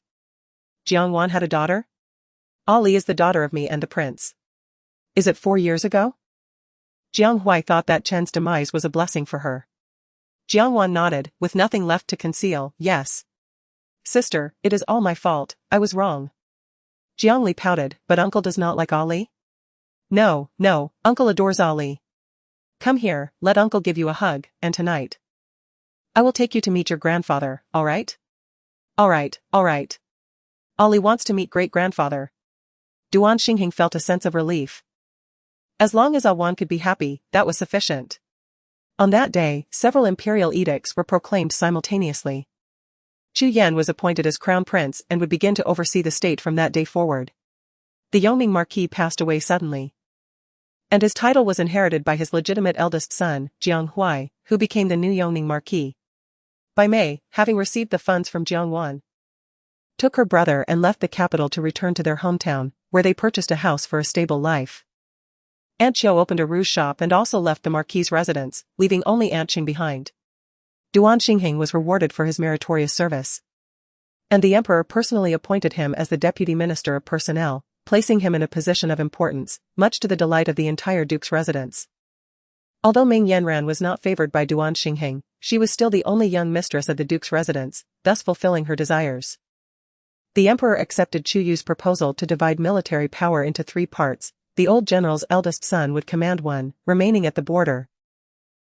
Jiang Wan had a daughter? Ali is the daughter of me and the prince. Is it 4 years ago? Jiang Hui thought that Chen's demise was a blessing for her. Jiang Wan nodded, with nothing left to conceal. Yes. Sister, it is all my fault, I was wrong. Jiang Li pouted, but uncle does not like Ali? No, no, uncle adores Ali. Come here, let uncle give you a hug, and tonight I will take you to meet your grandfather, alright? Alright, alright. Ali wants to meet great-grandfather. Duan Xingheng felt a sense of relief. As long as Alwan could be happy, that was sufficient. On that day, several imperial edicts were proclaimed simultaneously. Chu Yan was appointed as crown prince and would begin to oversee the state from that day forward. The Yongming marquis passed away suddenly, and his title was inherited by his legitimate eldest son, Jiang Hui, who became the new Yongming marquis. By May, having received the funds from Jiang Wan, took her brother and left the capital to return to their hometown, where they purchased a house for a stable life. Aunt Qiu opened a rouge shop and also left the marquis's residence, leaving only Aunt Qing behind. Duan Xingheng was rewarded for his meritorious service, and the emperor personally appointed him as the deputy minister of personnel, placing him in a position of importance, much to the delight of the entire duke's residence. Although Ming Yanran was not favored by Duan Xingheng, she was still the only young mistress at the duke's residence, thus fulfilling her desires. The emperor accepted Chu Yu's proposal to divide military power into 3 parts. The old general's eldest son would command one, remaining at the border,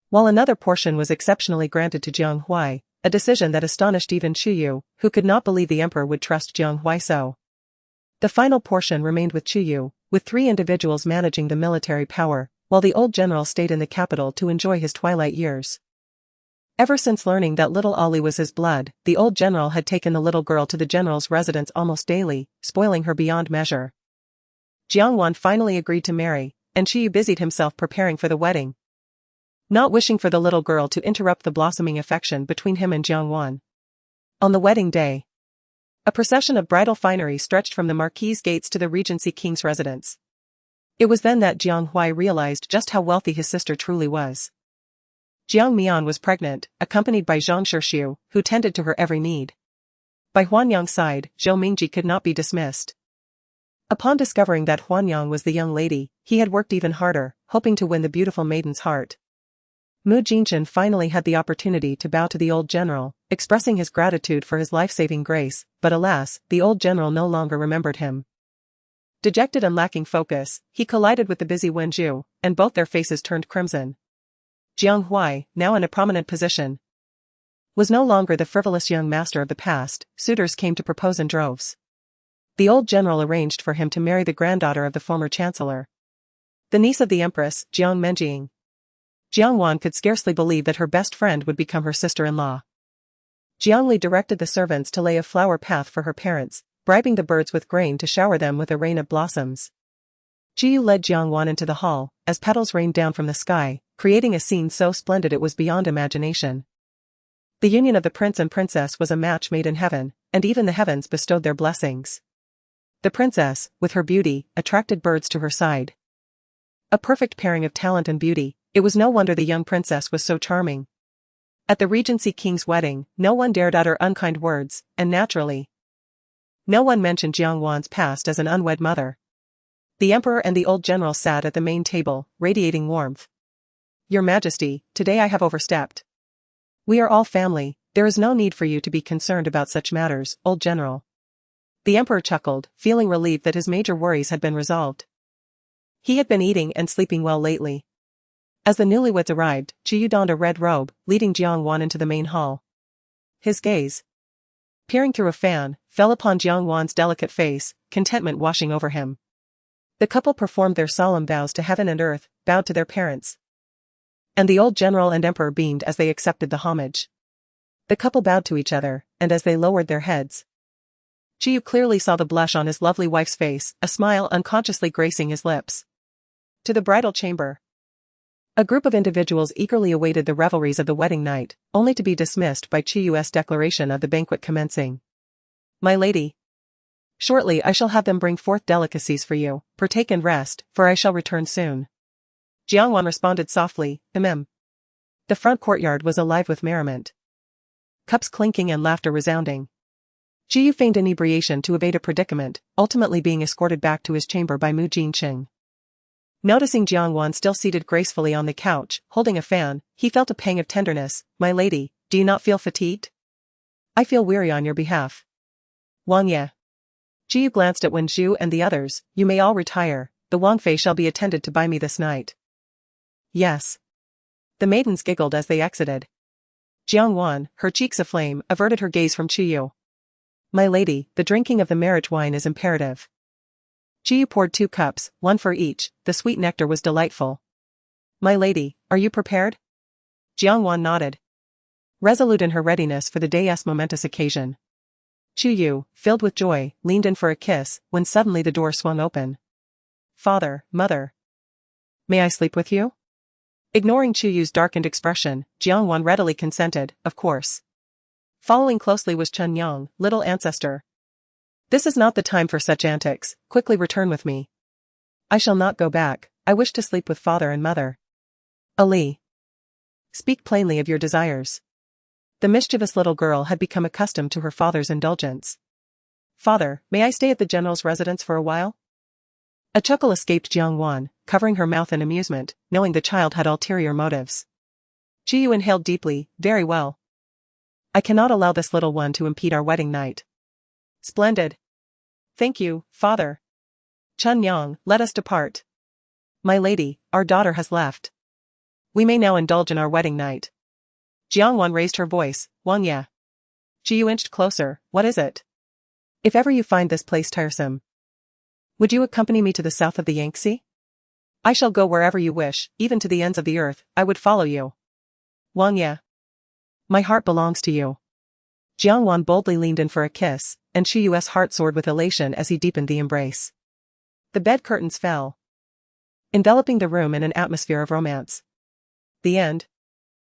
while another portion was exceptionally granted to Jiang Hui, a decision that astonished even Chuyu, who could not believe the emperor would trust Jiang Wan so. The final portion remained with Chuyu, with 3 individuals managing the military power, while the old general stayed in the capital to enjoy his twilight years. Ever since learning that little Ali was his blood, the old general had taken the little girl to the general's residence almost daily, spoiling her beyond measure. Jiang Wan finally agreed to marry, and Chuyu busied himself preparing for the wedding, not wishing for the little girl to interrupt the blossoming affection between him and Jiang Wan. On the wedding day, a procession of bridal finery stretched from the Marquis' gates to the Regency King's residence. It was then that Jiang Hui realized just how wealthy his sister truly was. Jiang Mian was pregnant, accompanied by Zhang Shixiu, who tended to her every need. By Huanyang's side, Zhou Mingji could not be dismissed. Upon discovering that Huanyang was the young lady, he had worked even harder, hoping to win the beautiful maiden's heart. Mu Jinchen finally had the opportunity to bow to the old general, expressing his gratitude for his life-saving grace, but alas, the old general no longer remembered him. Dejected and lacking focus, he collided with the busy Wenju, and both their faces turned crimson. Jiang Hui, now in a prominent position, was no longer the frivolous young master of the past. Suitors came to propose in droves. The old general arranged for him to marry the granddaughter of the former chancellor, the niece of the empress, Jiang Menjing. Jiang Wan could scarcely believe that her best friend would become her sister-in-law. Jiang Li directed the servants to lay a flower path for her parents, bribing the birds with grain to shower them with a rain of blossoms. Jiyu led Jiang Wan into the hall, as petals rained down from the sky, creating a scene so splendid it was beyond imagination. The union of the prince and princess was a match made in heaven, and even the heavens bestowed their blessings. The princess, with her beauty, attracted birds to her side. A perfect pairing of talent and beauty. It was no wonder the young princess was so charming. At the Regency King's wedding, no one dared utter unkind words, and naturally, no one mentioned Jiang Wan's past as an unwed mother. The emperor and the old general sat at the main table, radiating warmth. Your Majesty, today I have overstepped. We are all family, there is no need for you to be concerned about such matters, old general. The emperor chuckled, feeling relieved that his major worries had been resolved. He had been eating and sleeping well lately. As the newlyweds arrived, Chuyu donned a red robe, leading Jiang Wan into the main hall. His gaze, peering through a fan, fell upon Jiang Wan's delicate face, contentment washing over him. The couple performed their solemn vows to heaven and earth, bowed to their parents. And the old general and emperor beamed as they accepted the homage. The couple bowed to each other, and as they lowered their heads, Chuyu clearly saw the blush on his lovely wife's face, a smile unconsciously gracing his lips. To the bridal chamber, a group of individuals eagerly awaited the revelries of the wedding night, only to be dismissed by Chuyu's declaration of the banquet commencing. My lady, shortly I shall have them bring forth delicacies for you, partake and rest, for I shall return soon. Jiang Wan responded softly, The front courtyard was alive with merriment. Cups clinking and laughter resounding. Chuyu feigned inebriation to evade a predicament, ultimately being escorted back to his chamber by Mu Jincheng. Noticing Jiang Wan still seated gracefully on the couch, holding a fan, he felt a pang of tenderness. My lady, do you not feel fatigued? I feel weary on your behalf. Wang Ye. Chuyu glanced at Wen Zhu and the others. You may all retire, the Wang Fei shall be attended to by me this night. Yes. The maidens giggled as they exited. Jiang Wan, her cheeks aflame, averted her gaze from Chuyu. My lady, the drinking of the marriage wine is imperative. Chuyu poured 2 cups, 1 for each. The sweet nectar was delightful. My lady, are you prepared? Jiang Wan nodded, resolute in her readiness for the day's momentous occasion. Chuyu, filled with joy, leaned in for a kiss, when suddenly the door swung open. Father, mother. May I sleep with you? Ignoring Chuyu's darkened expression, Jiang Wan readily consented, of course. Following closely was Chen Yang, little ancestor. This is not the time for such antics, quickly return with me. I shall not go back, I wish to sleep with father and mother. Ali. Speak plainly of your desires. The mischievous little girl had become accustomed to her father's indulgence. Father, may I stay at the general's residence for a while? A chuckle escaped Jiang Wan, covering her mouth in amusement, knowing the child had ulterior motives. Chuyu inhaled deeply, very well. I cannot allow this little one to impede our wedding night. Splendid. Thank you, father. Chen Yang, let us depart. My lady, our daughter has left. We may now indulge in our wedding night. Jiang Wan raised her voice, Wang Ye. Jiu inched closer. What is it? If ever you find this place tiresome, would you accompany me to the south of the Yangtze? I shall go wherever you wish, even to the ends of the earth, I would follow you. Wang Ye. My heart belongs to you. Jiang Wan boldly leaned in for a kiss, and Shi Yu's heart soared with elation as he deepened the embrace. The bed curtains fell, enveloping the room in an atmosphere of romance. The end.